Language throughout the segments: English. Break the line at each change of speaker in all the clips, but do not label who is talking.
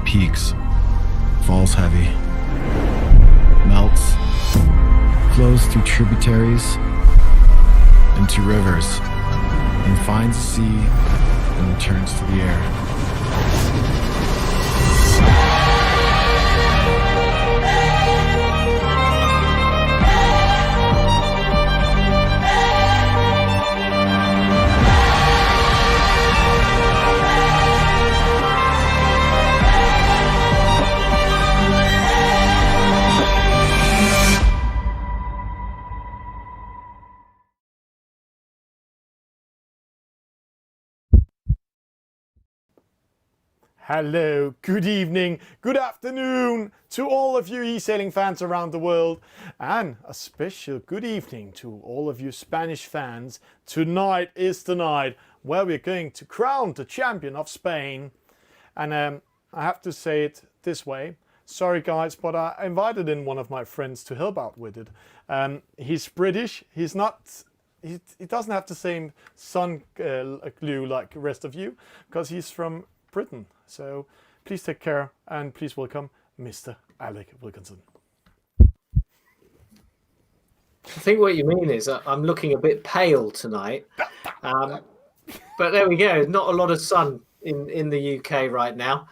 peaks, falls heavy, melts, flows through tributaries into rivers, and finds the sea and returns to the air.
Hello, good evening, good afternoon to all of you eSailing fans around the world, and a special good evening to all of you Spanish fans. Tonight is the night where we're going to crown the champion of Spain. And I have to say it this way. Sorry guys, but I invited in one of my friends to help out with it. He's British, he doesn't have the same sun glue like the rest of you, because he's from Britain. So please take care and please welcome Mr. Alec Wilkinson.
I think what you mean is I'm looking a bit pale tonight, but there we go. Not a lot of sun in the UK right now,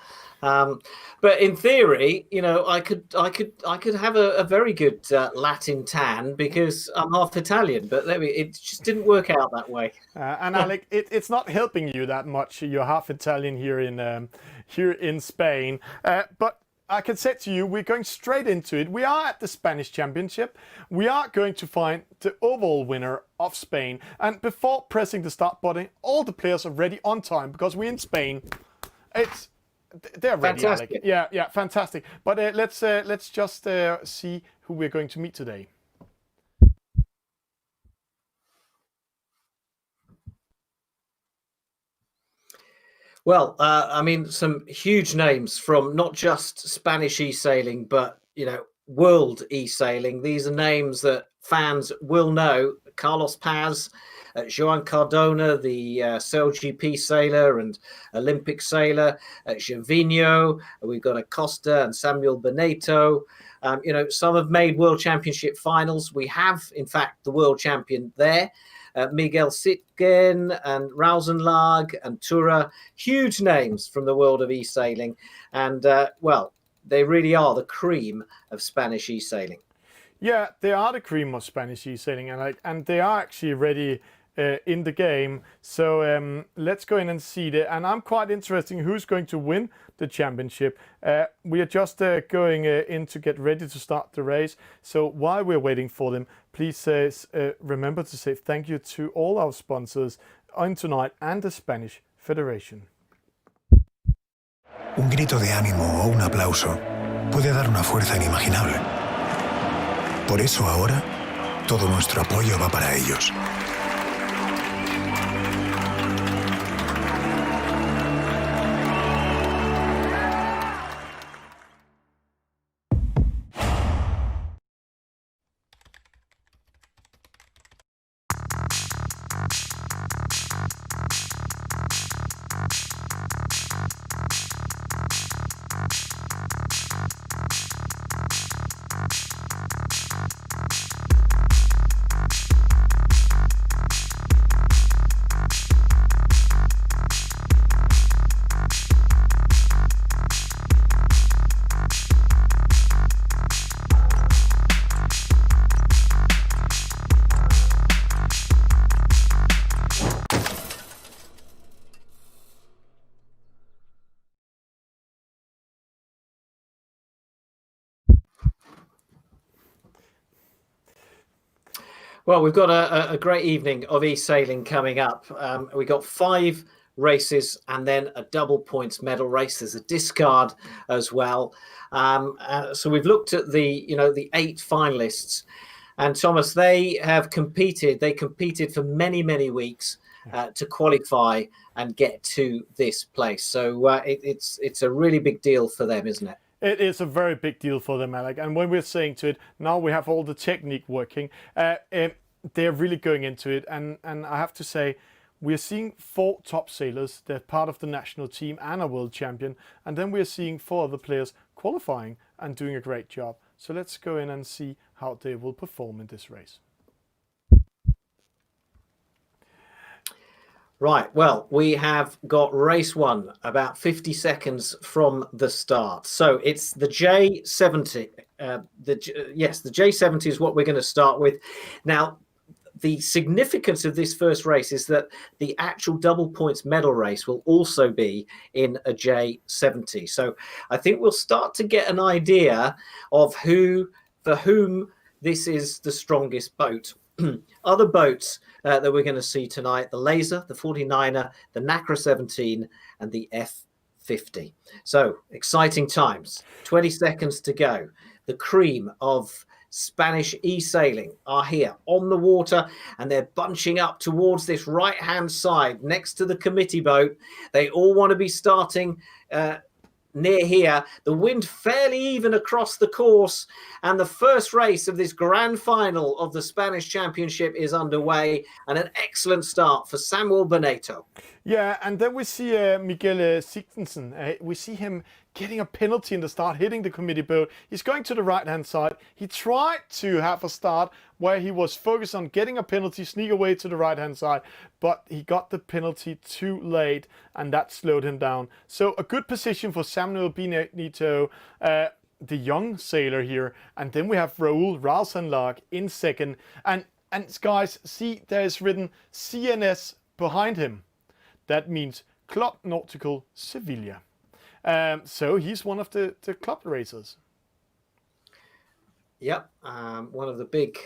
but in theory, you know, I could have a very good Latin tan because I'm half Italian. But it just didn't work out that way.
And Alec, it's not helping you that much. You're half Italian here in Spain, but I can say to you, we're going straight into it. We are at the Spanish Championship. We are going to find the overall winner of Spain. And before pressing the start button, all the players are ready on time because we're in Spain. They're ready,
Fantastic.
Alec. Yeah, fantastic. But let's just see who we're going to meet today.
Well, I mean, some huge names from not just Spanish eSailing, but, you know, world eSailing. These are names that fans will know. Carlos Paz, Joan Cardona, the SailGP sailor and Olympic sailor, Gervinho. We've got Acosta and Samuel Beneto. You know, some have made World Championship finals. We have, in fact, the world champion there. Miguel Sitgen and Rausenlag and Tura, huge names from the world of eSailing. And, well, they really are the cream of Spanish eSailing.
Yeah, they are the cream of Spanish eSailing, and they are actually ready in the game. So let's go in and see it. And I'm quite interested in who's going to win the championship. We are just going in to get ready to start the race. So while we're waiting for them, please remember to say thank you to all our sponsors on tonight and the Spanish Federation.
Un grito de ánimo o un aplauso puede dar una fuerza inimaginable. Por eso ahora, todo nuestro apoyo va para ellos.
Well, we've got a great evening of eSailing coming up. We've got 5 races and then a double points medal race. There's a discard as well. So we've looked at the 8 finalists, and Thomas, they have competed. They competed for many, many weeks to qualify and get to this place. So it's a really big deal for them, isn't it?
It is a very big deal for them, Alec. And when we're saying to it, now we have all the technique working. They're really going into it. And I have to say, we're seeing 4 top sailors. They're part of the national team and a world champion. And then we're seeing 4 other players qualifying and doing a great job. So let's go in and see how they will perform in this race.
Right, well, we have got race 1 about 50 seconds from the start. So it's the J70. The J70 is what we're going to start with. Now, the significance of this first race is that the actual double points medal race will also be in a J70. So I think we'll start to get an idea of for whom this is the strongest boat. Other boats that we're going to see tonight: the Laser, the 49er, the Nacra 17, and the F50. So exciting times. 20 seconds to go. The cream of Spanish eSailing are here on the water, and they're bunching up towards this right-hand side next to the committee boat. They all want to be starting near here. The wind fairly even across the course, and the first race of this grand final of the Spanish Championship is underway, and an excellent start for Samuel Boneto.
Yeah, and then we see Miguel Sigtensen. We see him getting a penalty in the start, hitting the committee boat. He's going to the right-hand side. He tried to have a start where he was focused on getting a penalty, sneak away to the right-hand side, but he got the penalty too late, and that slowed him down. So a good position for Samuel Boneto, the young sailor here. And then we have Raoul Rausenlag in second. And guys, see, there's written CNS behind him. That means Club Nautical Sevilla. So he's one of the club racers.
Yep, one of the big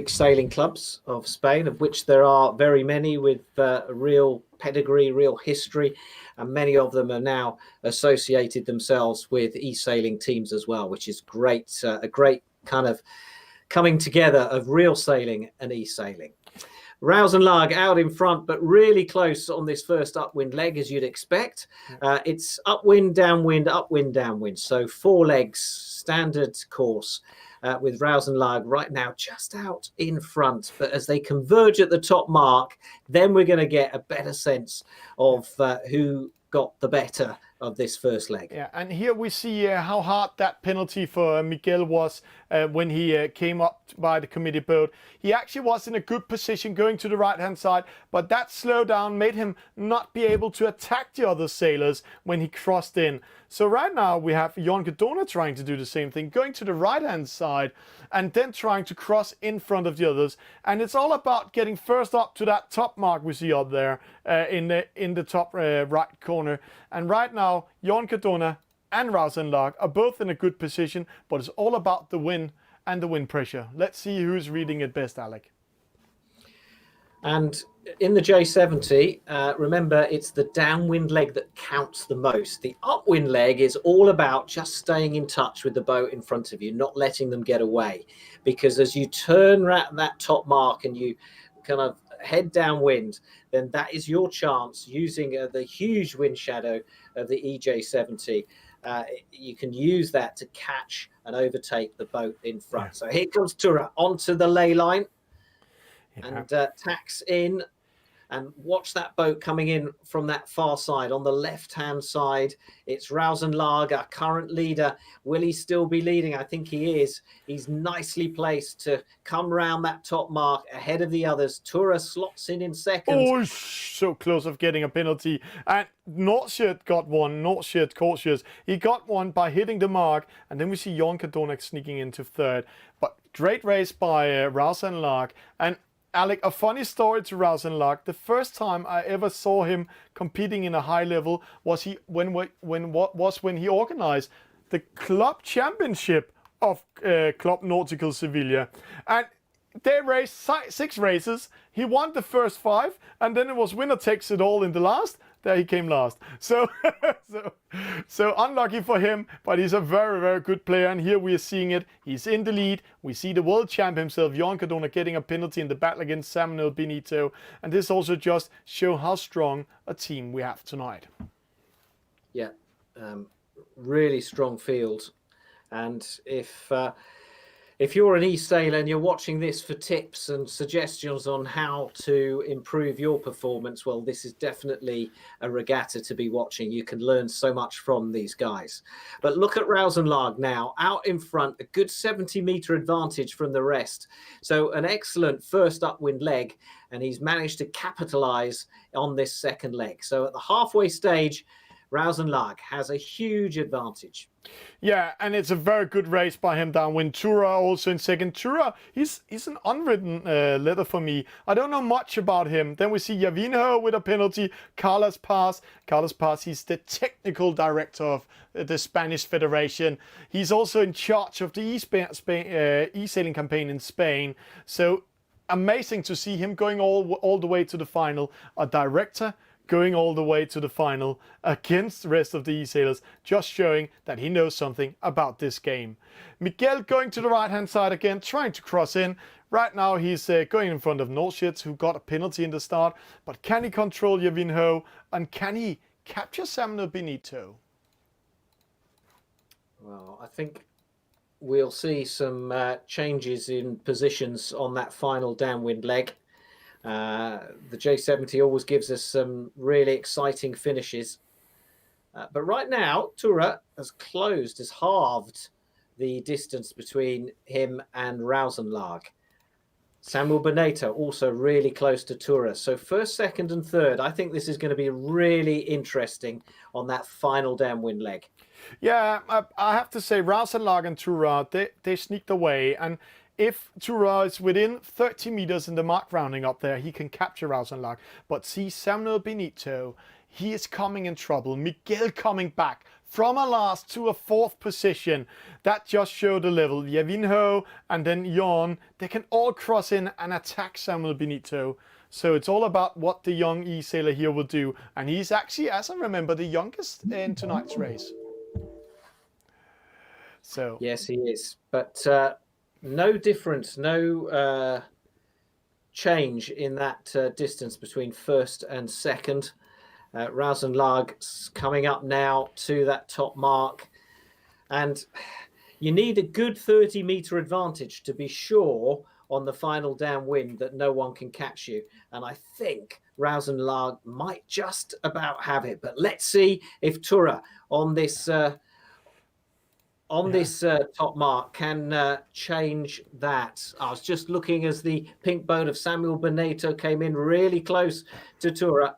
sailing clubs of Spain, of which there are very many with real pedigree, real history, and many of them are now associated themselves with eSailing teams as well, which is great. A great kind of coming together of real sailing and eSailing. Rausenlag out in front, but really close on this first upwind leg, as you'd expect. It's upwind, downwind, upwind, downwind. So 4 legs, standard course, with Rausenlag right now just out in front. But as they converge at the top mark, then we're going to get a better sense of who got the better of this first leg.
Yeah, and here we see how hard that penalty for Miguel was when he came up by the committee boat. He actually was in a good position going to the right-hand side, but that slowdown made him not be able to attack the other sailors when he crossed in. So right now we have Bjørn Lüthi trying to do the same thing, going to the right-hand side and then trying to cross in front of the others. And it's all about getting first up to that top mark we see up there in the top right corner. And right now, Bjørn Lüthi and Rausenlag are both in a good position, but it's all about the wind and the wind pressure. Let's see who's reading it best, Alec.
And in the J70, remember, it's the downwind leg that counts the most. The upwind leg is all about just staying in touch with the boat in front of you, not letting them get away. Because as you turn that top mark and you kind of head downwind, then that is your chance using the huge wind shadow of the EJ70. You can use that to catch and overtake the boat in front. So here comes Tura onto the ley line and tacks in, and watch that boat coming in from that far side. On the left-hand side, it's Rausenlag, our current leader. Will he still be leading? I think he is. He's nicely placed to come round that top mark ahead of the others. Tura slots in second.
Oh, so close of getting a penalty. And Nordshirt got one, Nordshirt cautious. He got one by hitting the mark. And then we see Bjørn Lüthi sneaking into third. But great race by Rausenlag. And Alec, a funny story to Rausenlag. The first time I ever saw him competing in a high level was when he organized the club championship of Club Nautical Sevilla, and they raced 6 races. He won the first 5, and then it was winner takes it all in the last. There he came last. So unlucky for him, but he's a very, very good player. And here we are seeing it. He's in the lead. We see the world champ himself, Bjørn Lüthi, getting a penalty in the battle against Samuel Boneto. And this also just shows how strong a team we have tonight.
Yeah, really strong field. And if if you're an e-sailor and you're watching this for tips and suggestions on how to improve your performance, well, this is definitely a regatta to be watching. You can learn so much from these guys. But look at Rausenlag now, out in front, a good 70-meter advantage from the rest. So an excellent first upwind leg, and he's managed to capitalize on this second leg. So at the halfway stage, Rausenlag has a huge advantage.
Yeah, and it's a very good race by him downwind. Tura also in second. Tura, he's an unwritten letter for me. I don't know much about him. Then we see Javinho with a penalty. Carlos Paz. Carlos Paz, he's the technical director of the Spanish Federation. He's also in charge of the e-sailing campaign in Spain. So amazing to see him going all the way to the final. A director going all the way to the final against the rest of the e-sailors, just showing that he knows something about this game. Miguel going to the right-hand side again, trying to cross in. Right now he's going in front of Nolshitz, who got a penalty in the start. But can he control Javinho? And can he capture Samuel Benito?
Well, I think we'll see some changes in positions on that final downwind leg. The J70 always gives us some really exciting finishes. But right now, Tura has halved the distance between him and Rausenlag. Samuel Benito also really close to Tura. So first, second and third, I think this is going to be really interesting on that final downwind leg.
Yeah, I have to say Rausenlag and Tura, they sneaked away. And if Tura is within 30 meters in the mark rounding up there, he can capture Rausenlag. But see Samuel Benito, he is coming in trouble. Miguel coming back from a last to a fourth position. That just showed the level. Javinho and then Jon, they can all cross in and attack Samuel Benito. So it's all about what the young e-sailor here will do. And he's actually, as I remember, the youngest in tonight's race. So
yes, he is. But no difference, no change in that distance between first and second. Rausenlag coming up now to that top mark. And you need a good 30-meter advantage to be sure on the final downwind that no one can catch you. And I think Rausenlag might just about have it. But let's see if Tura on this top mark can change that. I was just looking as the pink boat of Samuel Benito came in really close to Tura.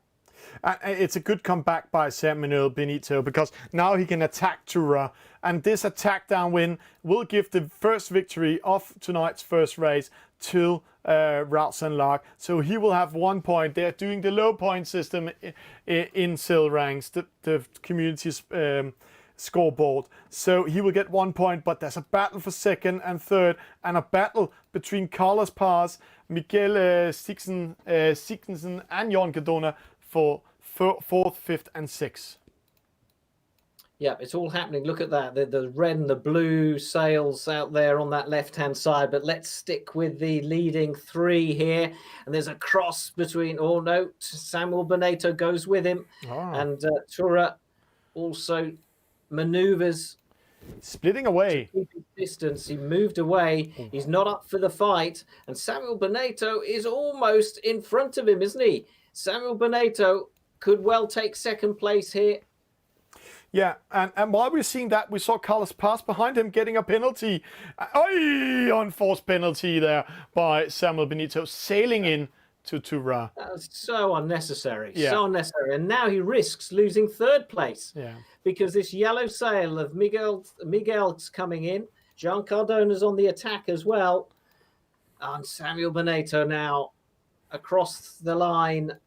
It's a good comeback by Samuel Benito, because now he can attack Tura, and this attack downwind will give the first victory of tonight's first race to Rausenlag. So he will have 1 point. They're doing the low point system in Sail Ranks, the community's scoreboard. So he will get 1 point, but there's a battle for second and third, and a battle between Carlos Paz, Miguel Sigsen, and Jon Cardona for fourth, fifth, and sixth.
Yeah, it's all happening. Look at that. The red and the blue sails out there on that left-hand side. But let's stick with the leading three here. And there's a cross between, oh no, Samuel Benito goes with him.
Oh.
And Tura also maneuvers.
Splitting away.
To keep his distance. He moved away. He's not up for the fight. And Samuel Benito is almost in front of him, isn't he? Samuel Benito could well take second place here.
Yeah, and while we're seeing that, we saw Carlos Paz behind him getting a penalty. Unforced penalty there by Samuel Benito, sailing in to Tura.
That was so unnecessary,
Yeah.
so unnecessary. And now he risks losing third place.
Yeah.
Because this yellow sail of Miguel's coming in. Bjørn Cardona's on the attack as well. And Samuel Benito now across the line.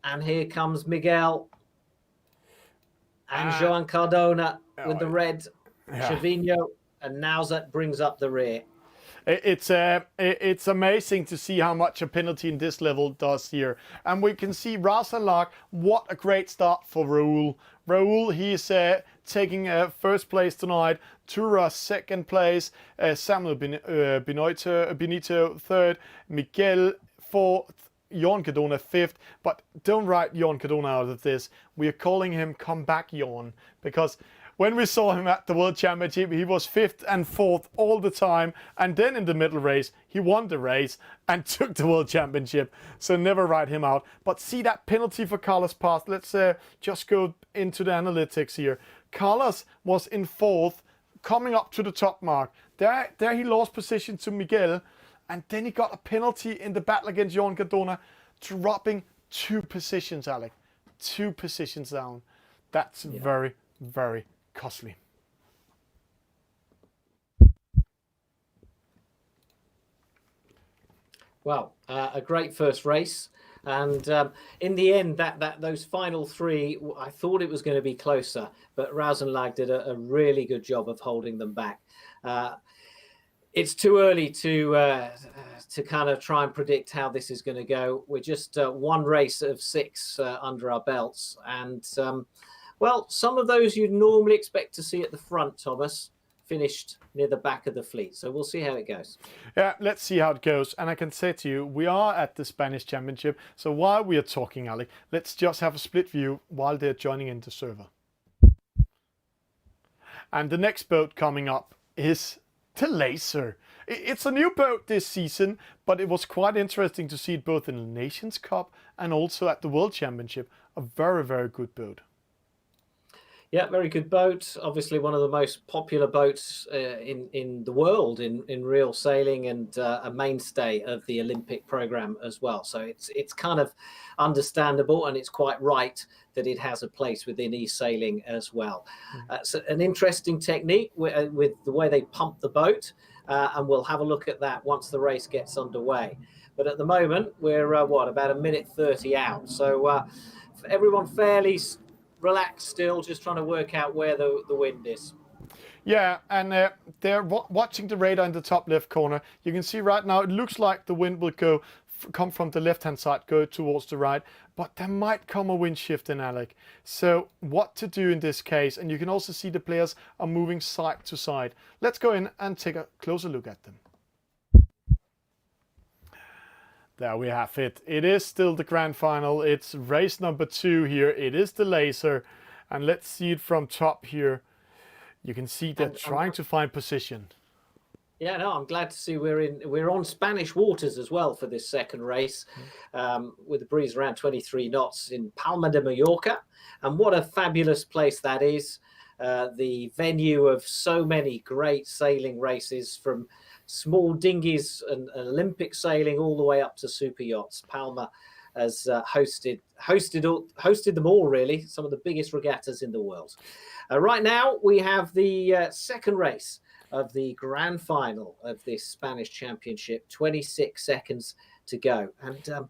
And here comes Miguel. And Bjørn Cardona with the red, Chavinho, and Nauzat brings up the rear.
It's amazing to see how much a penalty in this level does here. And we can see Rausenlag, what a great start for Raul. Raul, he's taking first place tonight. Tura, second place. Samuel Benito, third. Miguel, fourth. Jon Cardona, fifth. But don't write Jon Cardona out of this. We are calling him Comeback Jon, because when we saw him at the World Championship, he was 5th and 4th all the time. And then in the middle race, he won the race and took the World Championship. So never write him out. But see that penalty for Carlos Paz. Let's just go into the analytics here. Carlos was in 4th, coming up to the top mark. There he lost position to Miguel. And then he got a penalty in the battle against Jørn Cardona, dropping 2 positions, Alec. 2 positions down. That's very, very costly.
Well, a great first race. And in the end, those final 3, I thought it was going to be closer, but Rausenlag did a really good job of holding them back. It's too early to kind of try and predict how this is going to go. We're just 1 race of 6 under our belts. And, well, some of those you'd normally expect to see at the front, Thomas, finished near the back of the fleet. So we'll see how it goes.
Yeah, let's see how it goes. And I can say to you, we are at the Spanish Championship. So while we are talking, Alec, let's just have a split view while they're joining in the server. And the next boat coming up is the Laser. It's a new boat this season, but it was quite interesting to see it both in the Nations Cup and also at the World Championship. A very, very good boat.
Yeah, very good boat. Obviously, one of the most popular boats in the world in real sailing, and a mainstay of the Olympic program as well. So it's kind of understandable, and it's quite right that it has a place within eSailing as well. So an interesting technique with the way they pump the boat, and we'll have a look at that once the race gets underway. But at the moment, we're about 1:30 out. So everyone fairly relaxed still, just trying to work out where the wind is.
Yeah, and they're watching the radar in the top left corner. You can see right now it looks like the wind will come from the left-hand side, go towards the right, but there might come a wind shift in, Alec. So what to do in this case? And you can also see the players are moving side to side. Let's go in and take a closer look at them. There we have it. It is still the grand final. It's race number 2 here. It is the Laser. And let's see it from top here. You can see they're trying to find position.
Yeah, no, I'm glad to see we're on Spanish waters as well for this second race, with a breeze around 23 knots in Palma de Mallorca. And what a fabulous place that is. The venue of so many great sailing races, from small dinghies and Olympic sailing all the way up to super yachts. Palma has hosted them all, really, some of the biggest regattas in the world. Right now, we have the second race of the grand final of this Spanish Championship. 26 seconds to go. And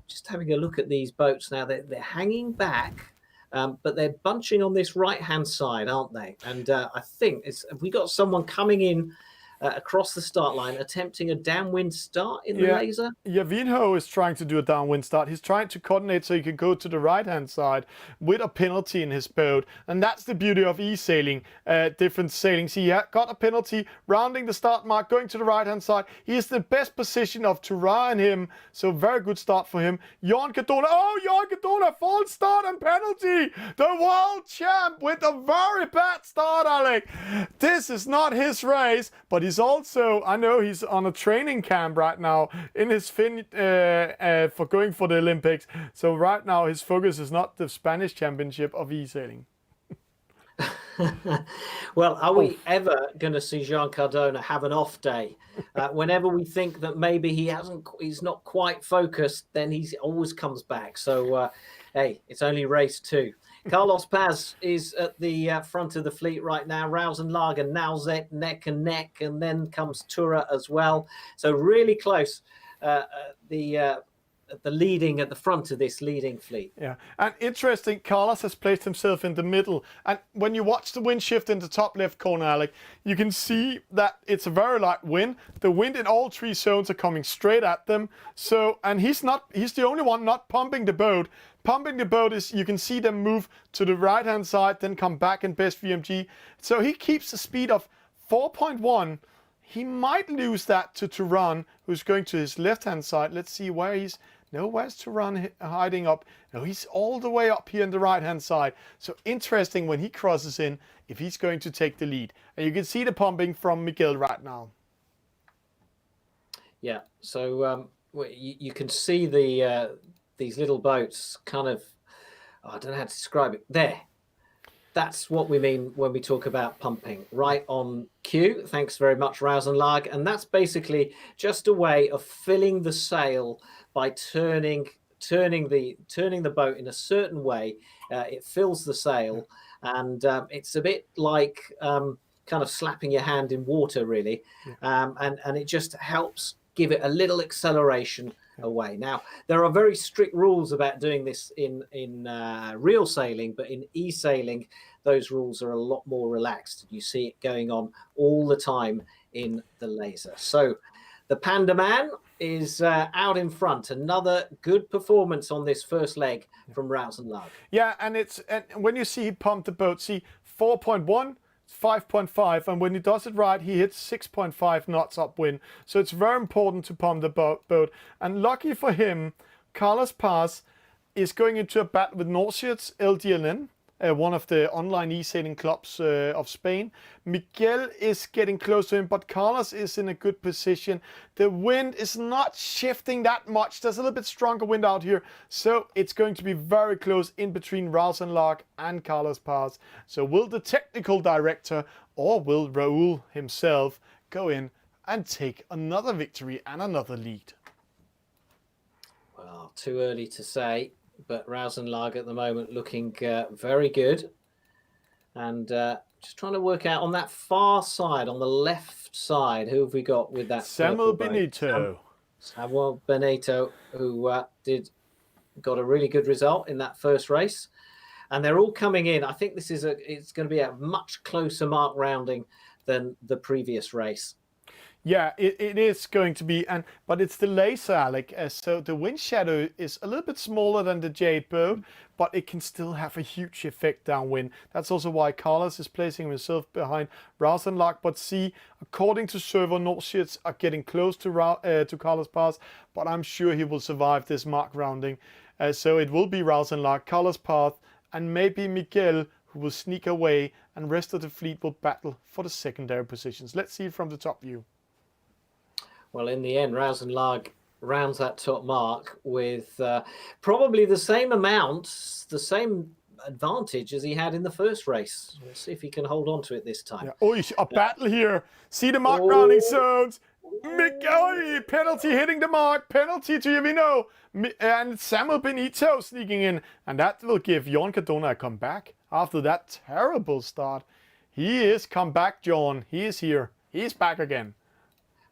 just having a look at these boats now, they're hanging back. But they're bunching on this right-hand side, aren't they? And I think have we got someone coming in across the start line, attempting a downwind start in the Laser?
Yeah, Vinho is trying to do a downwind start. He's trying to coordinate so he can go to the right-hand side with a penalty in his boat. And that's the beauty of eSailing, different sailings. He got a penalty, rounding the start mark, going to the right-hand side. He is the best position of Tura and him. So very good start for him. Jørn Cardona, Jørn Cardona, false start and penalty. The world champ with a very bad start, Alec. This is not his race, but he's also, I know he's on a training camp right now in his for going for the Olympics. So right now his focus is not the Spanish Championship of eSailing.
Well, are we ever going to see Jørn Cardona have an off day? Whenever we think that maybe he's not quite focused, then he always comes back. So, hey, it's only race 2. Carlos Paz is at the front of the fleet right now. Rausenlag and Nauzet neck and neck, and then comes Tura as well. So really close. At the front of this leading fleet.
Yeah, and interesting, Carlos has placed himself in the middle. And when you watch the wind shift in the top left corner, Alec, you can see that it's a very light wind. The wind in all 3 zones are coming straight at them. So, and he's the only one not pumping the boat. Pumping the boat is, you can see them move to the right-hand side, then come back in best VMG. So he keeps a speed of 4.1. He might lose that to Turan, who's going to his left-hand side. Let's see where he's nowhere's to run hiding up. No, he's all the way up here on the right-hand side. So interesting when he crosses in, if he's going to take the lead. And you can see the pumping from Miguel right now.
Yeah, so you can see these little boats kind of, I don't know how to describe it. There. That's what we mean when we talk about pumping. Right on cue. Thanks very much, Rausenlag. And that's basically just a way of filling the sail by turning the boat in a certain way. It fills the sail, and it's a bit like kind of slapping your hand in water, really. And it just helps give it a little acceleration away. Now, there are very strict rules about doing this in real sailing, but in eSailing, those rules are a lot more relaxed. You see it going on all the time in the laser. So the Panda Man is out in front. Another good performance on this first leg from Rausenlag.
Yeah, and when you see he pumped the boat, see 4.1, 5.5, and when he does it right, he hits 6.5 knots upwind. So it's very important to pump the boat. And lucky for him, Carlos Paz is going into a battle with Norsiets LDLN, one of the online e-sailing clubs of Spain. Miguel is getting close to him, but Carlos is in a good position. The wind is not shifting that much. There's a little bit stronger wind out here, so it's going to be very close in between Rausenlag and Carlos Paz. So will the technical director or will Raul himself go in and take another victory and another lead?
Well, too early to say. But Rausenlag at the moment looking very good. And just trying to work out on that far side, on the left side, who have we got with that?
Samuel Benito.
Samuel Benito, who got a really good result in that first race. And they're all coming in. I think this is it's going to be a much closer mark rounding than the previous race.
Yeah, it is going to be, but it's the laser, Alec. So the wind shadow is a little bit smaller than the Jade boat, but it can still have a huge effect downwind. That's also why Carlos is placing himself behind Rausenlag. But see, according to server, Norsiets are getting close to Carlos Paz, but I'm sure he will survive this mark rounding. So it will be Rausenlag, Carlos Paz, and maybe Miguel, who will sneak away, and rest of the fleet will battle for the secondary positions. Let's see it from the top view.
Well, in the end, Rausenlag rounds that top mark with probably the same amount, the same advantage as he had in the first race. We'll see if he can hold on to it this time.
Yeah. Oh, a battle here. See the mark rounding zones. Miguel, penalty hitting the mark. Penalty to Yavino. And Samuel Benito sneaking in. And that will give Bjørn Cardona a comeback after that terrible start. He is come back, John. He is here. He is back again.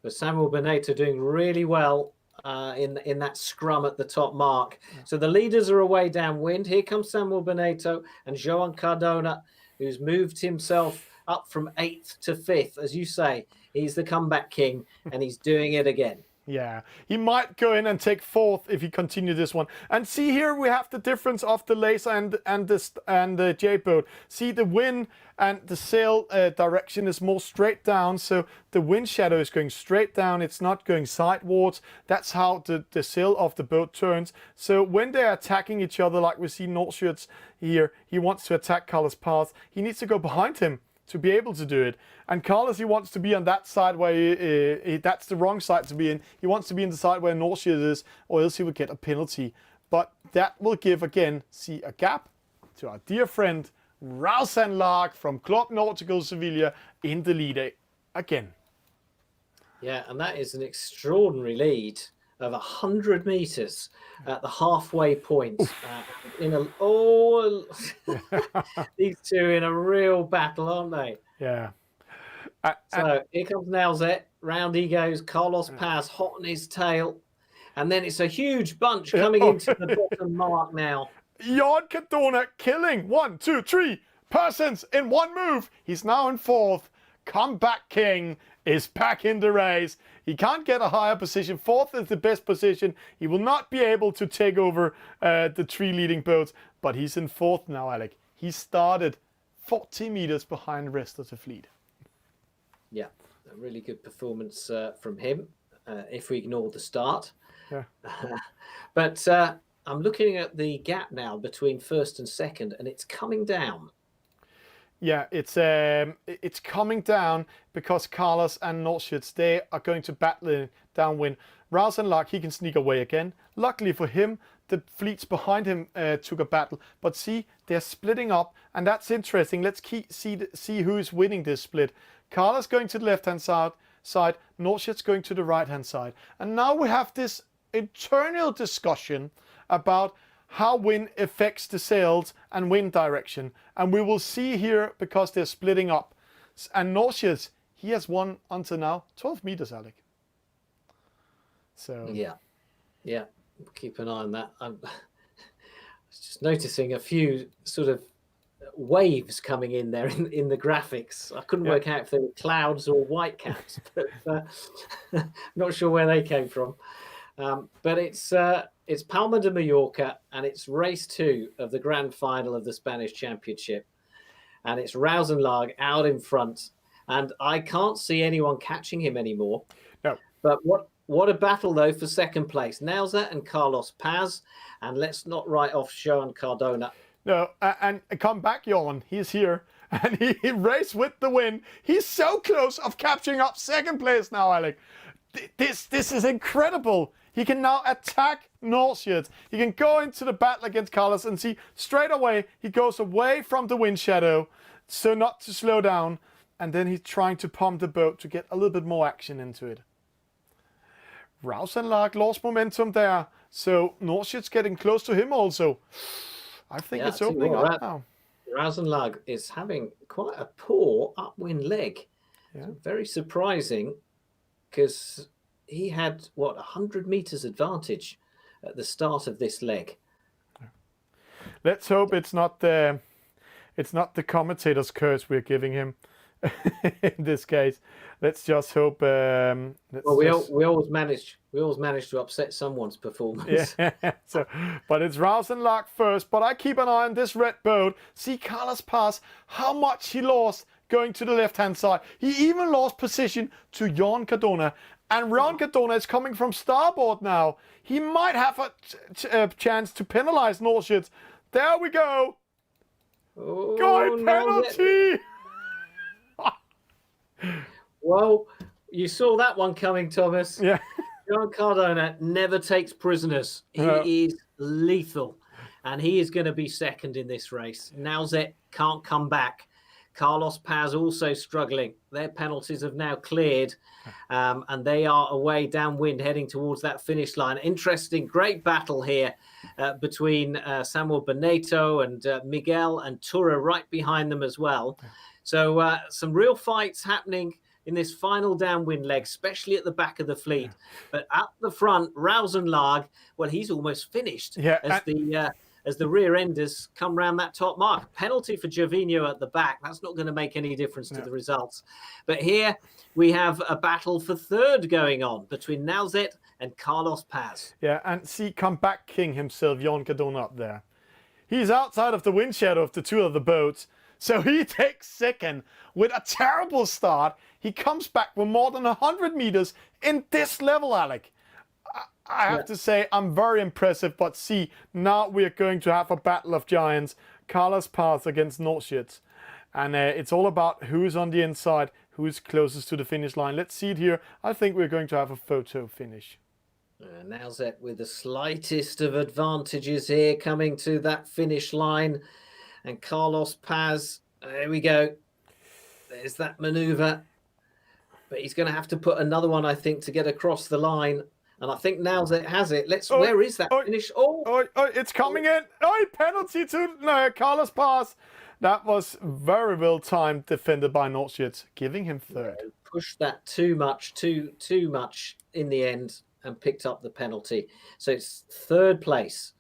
But Samuel Benito doing really well in that scrum at the top mark. So the leaders are away downwind. Here comes Samuel Benito and Joan Cardona, who's moved himself up from 8th to 5th. As you say, he's the comeback king, and he's doing it again.
Yeah, he might go in and take 4th if he continue this one. And see here we have the difference of the laser and the J boat. See the wind and the sail direction is more straight down, so the wind shadow is going straight down. It's not going sidewards. That's how the sail of the boat turns. So when they're attacking each other, like we see Norsiets here, he wants to attack Carlos Paz. He needs to go behind him to be able to do it. And Carlos, he wants to be on that side where that's the wrong side to be in. He wants to be in the side where Norsiets is, or else he will get a penalty. But that will give, again, see a gap to our dear friend Rausenlag from Club Nautical Sevilla in the lead again.
Yeah, and that is an extraordinary lead of 100 meters at the halfway point. These two in a real battle, aren't they?
Yeah.
So here comes Nalzet. Round he goes. Carlos Paz hot on his tail. And then it's a huge bunch coming into the bottom mark now.
Bjørn Cardona killing 1, 2, 3 persons in one move. He's now in 4th. Comeback King is back in the race. He can't get a higher position. 4th is the best position. He will not be able to take over the 3 leading boats, but he's in 4th now, Alec. He started 40 meters behind the rest of the fleet.
Yeah, a really good performance from him. if we ignore the start.
Yeah.
But I'm looking at the gap now between first and second, and it's coming down.
Yeah, it's coming down because Carlos and Norshitz, they are going to battle it downwind. Rouse and Lark, he can sneak away again. Luckily for him, the fleets behind him took a battle. But see, they're splitting up, and that's interesting. Let's see who's winning this split. Carlos going to the left-hand side, Norshitz going to the right-hand side. And now we have this internal discussion about how wind affects the sails and wind direction. And we will see here, because they're splitting up. And Norshitz, he has won until now 12 meters, Alec. So
yeah, keep an eye on that. I'm just noticing a few sort of waves coming in there in the graphics. I couldn't work out if they were clouds or white caps, but not sure where they came from. But it's Palma de Mallorca, and it's race 2 of the grand final of the Spanish Championship. And it's Rouse and Larg out in front, and I can't see anyone catching him anymore.
No.
But what a battle, though, for second place. Nauza and Carlos Paz, and let's not write off Joan Cardona.
No, and come back, Johan. He's here, and he raced with the win. He's so close of capturing up second place now, Alec. This is incredible. He can now attack Norshitz. He can go into the battle against Carlos and see straight away he goes away from the wind shadow, so not to slow down, and then he's trying to pump the boat to get a little bit more action into it. Rouse and Lark lost momentum there, so Norshitz getting close to him also. I think it's opening up now.
Rouse and Larg is having quite a poor upwind leg.
Yeah.
So very surprising, because he had 100 meters advantage at the start of this leg.
Let's hope it's not the commentator's curse we're giving him in this case. Let's just hope.
We always manage to upset someone's performance.
Yeah. But it's Rouse and Lark first. But I keep an eye on this red boat. See Carlos Paz, how much he lost going to the left-hand side. He even lost position to Joan Cardona. And Joan Cardona is coming from starboard now. He might have a chance to penalize Norshitz. There we go.
Oh,
Goal penalty.
Well, you saw that one coming, Thomas.
Yeah.
Joan Cardona never takes prisoners. He is lethal, and he is going to be second in this race. Nauzet can't come back. Carlos Paz also struggling. Their penalties have now cleared, and they are away downwind heading towards that finish line. Interesting, great battle here between Samuel Beneto and Miguel and Tura right behind them as well. So some real fights happening in this final downwind leg, especially at the back of the fleet. But up the front, Rouse and Larg, well, he's almost finished as the rear enders come round that top mark. Penalty for Gervinho at the back. That's not going to make any difference to the results. But here we have a battle for third going on between Nauzet and Carlos Paz.
Yeah, and see, comeback king himself, Joan Cardona up there. He's outside of the wind shadow of the two of the boats. So he takes second with a terrible start. He comes back with more than 100 meters in this level, Alec. I have to say, I'm very impressive. But see, now we're going to have a battle of giants. Carlos Paz against Norshitz. And it's all about who's on the inside, who's closest to the finish line. Let's see it here. I think we're going to have a photo finish.
Nauzet with the slightest of advantages here coming to that finish line. And Carlos Paz, there we go. There's that maneuver. But he's going to have to put another one, I think, to get across the line. And I think Nauzet has it. Where is that finish?
It's coming in. Penalty to Carlos Paz. That was very well timed, defended by Norshitz, giving him third.
Pushed that too much in the end and picked up the penalty. So it's third place.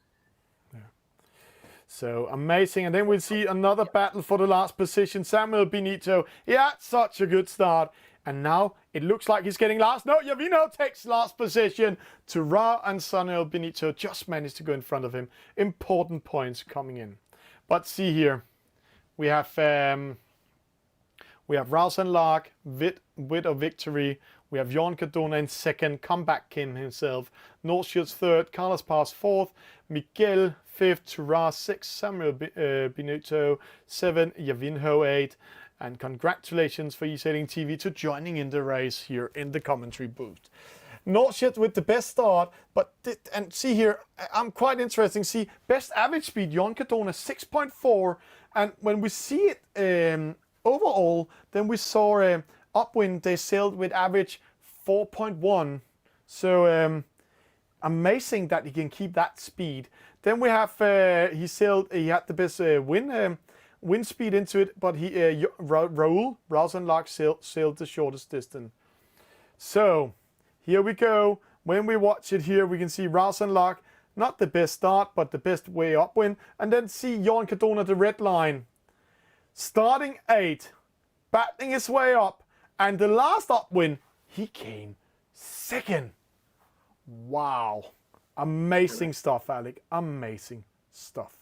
So amazing. And then we'll see another battle for the last position. Samuel Benito, he had such a good start. And now it looks like he's getting last. No, Gervinho takes last position. Tura and Samuel Benito just managed to go in front of him. Important points coming in. But see here, we have Rouse and Lark, Wit of Victory. We have Bjørn Cardona in second, comeback king himself. Nordsjø's third, Carlos Paz fourth, Miguel fifth, Turas sixth, Samuel Binuto 7, Javinho 8. And congratulations for eSailing TV to joining in the race here in the commentary booth. Nordsjø with the best start, but and see here, I'm quite interesting. See, best average speed, Bjørn Cardona 6.4, and when we see it overall, then we saw upwind they sailed with average 4.1. So amazing that he can keep that speed. Then we have he had the best wind speed into it, but Raoul Rausenlach sailed the shortest distance. So here we go. When we watch it here, we can see Rausenlach, not the best start, but the best way upwind. And then see Bjørn Cardona, the red line, starting 8, battling his way up. And the last upwind, he came second. Wow. Amazing stuff, Alec. Amazing stuff.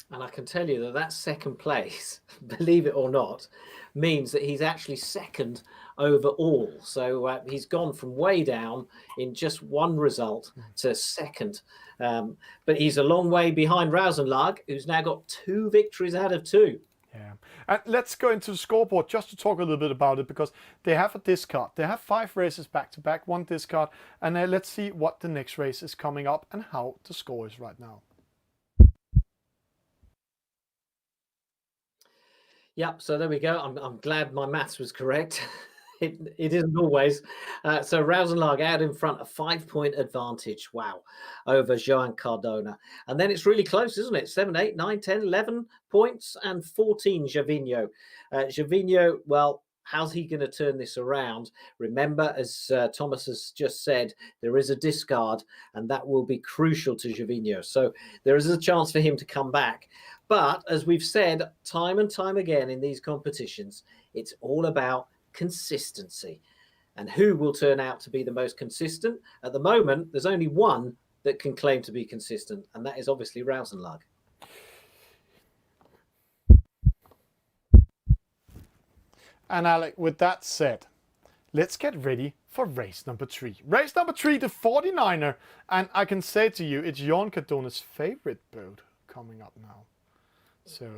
And I can tell you that second place, believe it or not, means that he's actually second overall. So he's gone from way down in just one result to second. But he's a long way behind Rausenlach, who's now got 2 victories out of 2.
Yeah, and let's go into the scoreboard just to talk a little bit about it, because they have a discard. They have 5 races back to back, 1 discard, and let's see what the next race is coming up and how the score is right now.
Yep, so there we go. I'm glad my maths was correct. It isn't always. So Rausenlach out in front, a 5-point advantage. Wow, over Bjørn Cardona. And then it's really close, isn't it? 7, 8, 9, 10, 11 points and 14 Javinho. Javinho, well, how's he going to turn this around? Remember, as Thomas has just said, there is a discard, and that will be crucial to Javinho. So there is a chance for him to come back. But as we've said time and time again in these competitions, it's all about consistency. And who will turn out to be the most consistent? At the moment, there's only one that can claim to be consistent, and that is obviously Rausenlach.
And Alec, with that said, let's get ready for race number 3. Race number 3, the 49er. And I can say to you, it's Bjørn Cardona's favorite boat coming up now. So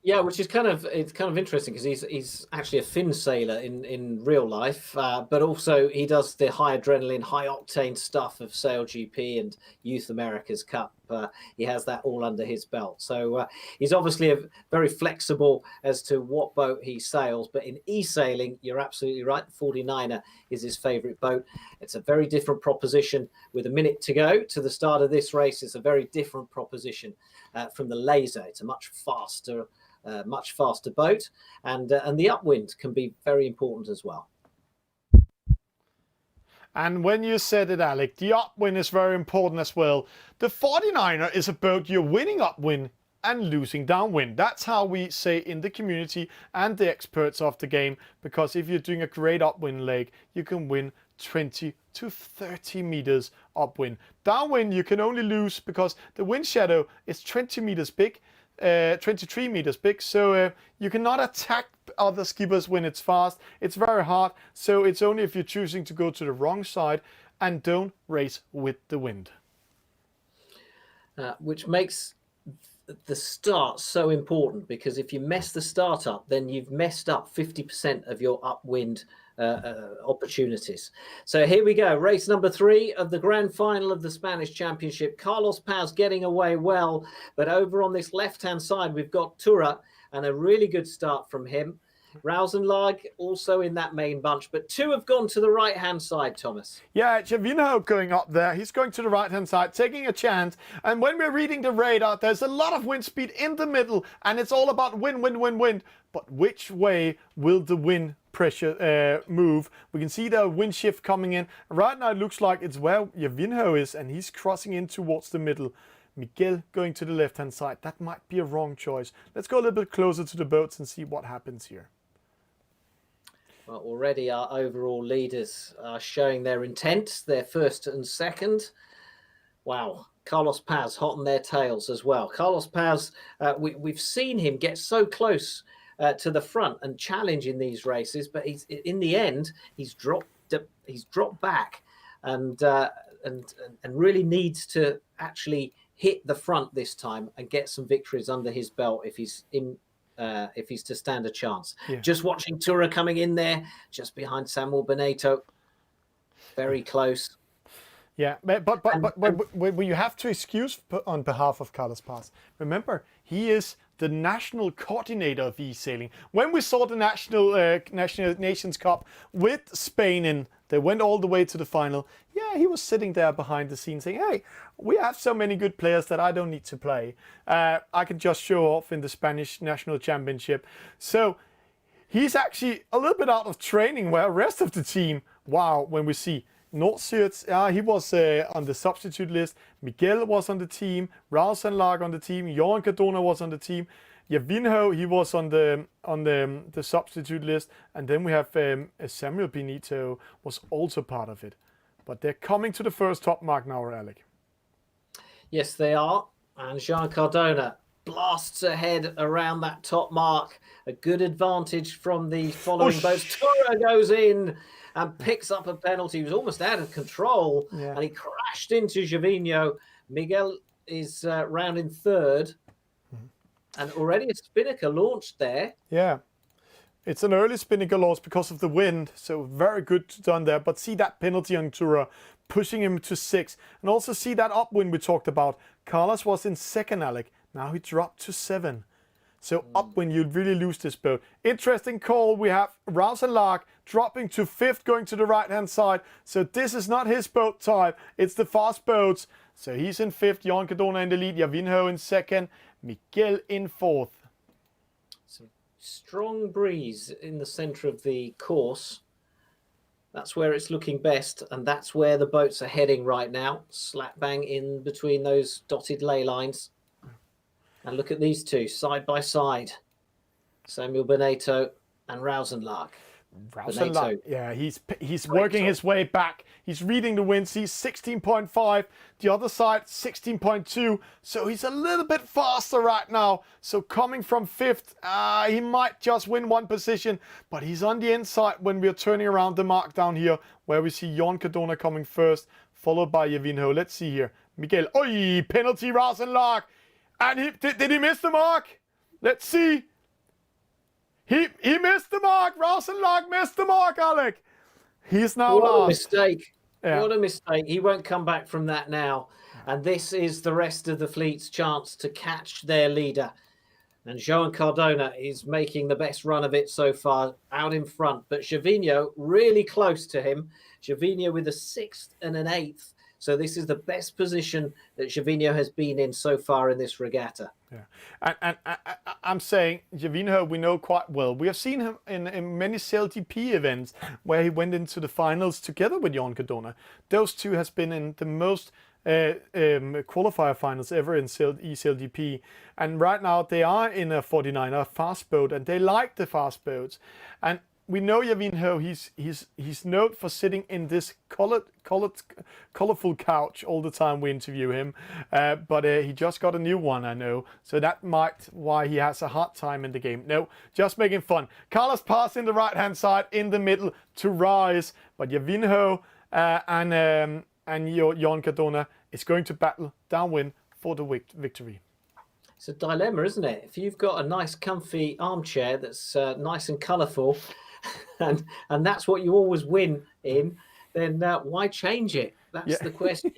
yeah, which is kind of interesting, because he's actually a Finn sailor in real life, but also he does the high adrenaline, high octane stuff of Sail GP and Youth America's Cup. He has that all under his belt. So he's obviously very flexible as to what boat he sails. But in eSailing, you're absolutely right. The 49er is his favorite boat. It's a very different proposition. With a minute to go to the start of this race, it's a very different proposition from the Laser. It's a much faster boat, and the upwind can be very important as well.
And when you said it, Alec, the upwind is very important as well. The 49er is a boat you're winning upwind and losing downwind. That's how we say in the community and the experts of the game, because if you're doing a great upwind leg, you can win 20 to 30 meters upwind. Downwind you can only lose because the wind shadow is 20 meters big, 23 meters big, so you cannot attack other skippers when it's fast. It's very hard, so it's only if you're choosing to go to the wrong side, and don't race with the wind.
Which makes the start so important, because if you mess the start up, then you've messed up 50% of your upwind opportunities. So here we go, race number 3 of the grand final of the Spanish Championship. Carlos Paz getting away well, but over on this left-hand side, we've got Tura, and a really good start from him. Rausenlach also in that main bunch, but 2 have gone to the right-hand side, Thomas.
Yeah, Javinho going up there. He's going to the right-hand side, taking a chance. And when we're reading the radar, there's a lot of wind speed in the middle, and it's all about wind, wind, wind, wind. But which way will the wind pressure move? We can see the wind shift coming in. Right now it looks like it's where Javinho is, and he's crossing in towards the middle. Miguel going to the left-hand side. That might be a wrong choice. Let's go a little bit closer to the boats and see what happens here.
Well, already our overall leaders are showing their intent. They're first and second. Wow. Carlos Paz hot on their tails as well. Carlos Paz, we've seen him get so close to the front and challenge in these races. But he's in the end, he's dropped back, and really needs to actually hit the front this time and get some victories under his belt if he's to stand a chance.
Yeah.
Just watching Tura coming in there, just behind Samuel Beneteau, very close.
Yeah, but you have to excuse on behalf of Carlos Paz. Remember, he is the national coordinator of eSailing. When we saw the National Nations Cup with Spain in, they went all the way to the final. Yeah, he was sitting there behind the scenes saying, hey, we have so many good players that I don't need to play. I can just show off in the Spanish National Championship. So he's actually a little bit out of training where the rest of the team, wow, when we see Nordsjøts, he was on the substitute list. Miguel was on the team. Rausenlag on the team. Jørgen Cardona was on the team. Jørgen, he was on the substitute list. And then we have Samuel Beneteau was also part of it. But they're coming to the first top mark now, Alec.
Yes, they are. And Jean Cardona blasts ahead around that top mark. A good advantage from the following boats. Tura goes in and picks up a penalty. He was almost out of control, and he crashed into Gervinho. Miguel is rounding third, and already a Spinnaker launched there.
Yeah, it's an early Spinnaker launch because of the wind, so very good done there. But see that penalty on Tura, pushing him to 6, and also see that upwind we talked about. Carlos was in second, Alec. Now he dropped to 7. So upwind, you'd really lose this boat. Interesting call. We have Rausenlag dropping to 5th, going to the right-hand side. So this is not his boat type. It's the fast boats. So he's in 5th. Jørgen Cardona in the lead. Jørgen in 2nd. Miguel in 4th.
Some strong breeze in the centre of the course. That's where it's looking best, and that's where the boats are heading right now. Slap bang in between those dotted ley lines. And look at these two, side by side. Samuel Beneteau and Rausenlag.
Yeah, he's working his way back. He's reading the wind. He's 16.5. The other side, 16.2. So he's a little bit faster right now. So coming from 5th, he might just win one position. But he's on the inside when we're turning around the mark down here, where we see Jørgen Cardona coming first, followed by Jørgen. Let's see here. Miguel. Oi, penalty, Rausenlag. And did he miss the mark? Let's see. He missed the mark. Rausenlag missed the mark, Alec. He's now
last. What a
mistake.
Yeah. What a mistake. He won't come back from that now. And this is the rest of the fleet's chance to catch their leader. And João Cardona is making the best run of it so far, out in front. But Gervinho really close to him. Gervinho with a 6th and an 8th. So this is the best position that Gervinho has been in so far in this regatta.
Yeah, and I'm saying Gervinho we know quite well. We have seen him in many CLTP events where he went into the finals together with Jørgen Cardona. Those two has been in the most qualifier finals ever in eSail and right now they are in a 49er fast boat, and they like the fast boats. And we know Jørgen, he's known for sitting in this colorful couch all the time we interview him, but he just got a new one, I know, so that might why he has a hard time in the game. No, just making fun. Carlos Paz in the right hand side, in the middle to rise, but Jørgen and Jørgen Cardona is going to battle downwind for the victory.
It's a dilemma, isn't it? If you've got a nice comfy armchair that's nice and colourful, and that's what you always win in, then why change it? That's the question.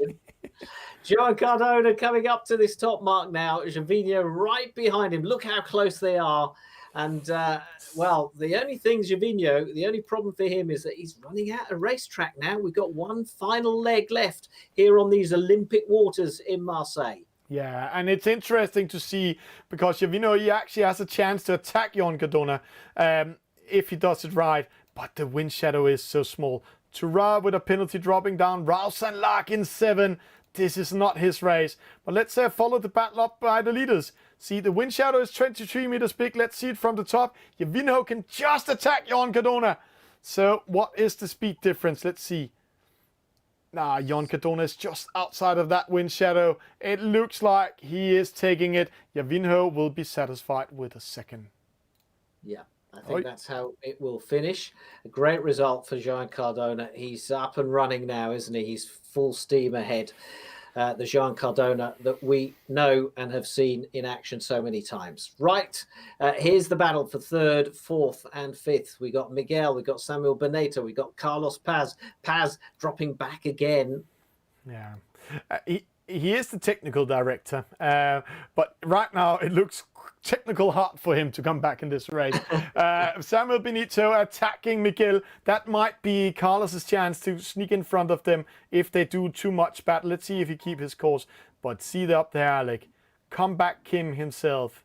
João Cardona coming up to this top mark now. Gervinho right behind him. Look how close they are. And, well, the only thing, Gervinho, the only problem for him is that he's running out of racetrack now. We've got one final leg left here on these Olympic waters in Marseille.
Yeah, and it's interesting to see because Gervinho, he actually has a chance to attack Jørgen Cardona if he does it right, but the wind shadow is so small. Tura with a penalty dropping down, Rausenlag in 7. This is not his race, but let's follow the battle up by the leaders. See, the wind shadow is 23 meters big. Let's see it from the top. Gervinho can just attack Jørgen Cardona. So what is the speed difference? Let's see. Jørgen Cardona is just outside of that wind shadow. It looks like he is taking it. Gervinho will be satisfied with a second.
Yeah, I think that's how it will finish. A great result for Joan Cardona. He's up and running now, isn't he? He's full steam ahead. The Joan Cardona that we know and have seen in action so many times. Right, here's the battle for third, fourth, and fifth. We got Miguel, we got Samuel Benito, we got Carlos Paz. Paz dropping back again.
Yeah, he is the technical director, but right now it looks technical hard for him to come back in this race. Samuel Benito attacking Miguel. That might be Carlos's chance to sneak in front of them if they do too much bad. Let's see if he keeps his course. But see that up there, Alec. Comeback King himself.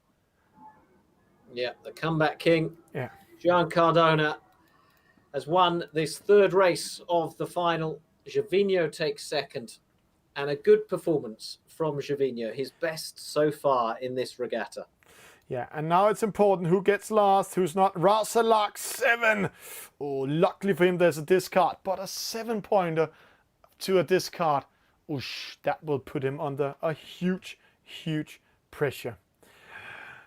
Yeah, the comeback king.
Yeah.
Joan Cardona has won this third race of the final. Gervinho takes second. And a good performance from Gervinho, his best so far in this regatta.
Yeah, and now it's important who gets last, who's not. Rauselag 7. Oh, luckily for him, there's a discard, but a 7-pointer to a discard. Oosh, that will put him under a huge, huge pressure.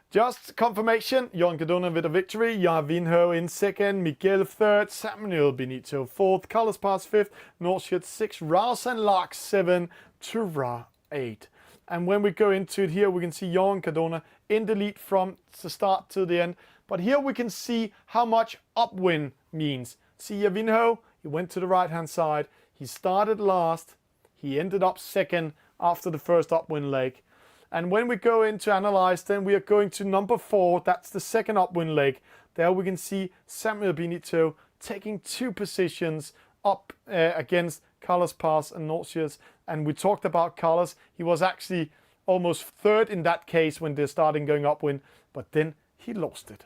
Just confirmation, Joan Cardona with a victory, Gervinho in second, Miguel third, Samuel Benito fourth, Carlos Paz fifth, Norshut 6, Rauselag 7, Tura 8. And when we go into it here, we can see Joan Cardona in the lead from the start to the end. But here we can see how much upwind means. See Gervinho, he went to the right-hand side. He started last. He ended up second after the first upwind leg. And when we go in to analyze, then we are going to number 4. That's the second upwind leg. There we can see Samuel Benito taking 2 positions up against Carlos Paz and Norshut. And we talked about Carlos. He was actually almost third in that case when they're starting going upwind, but then he lost it.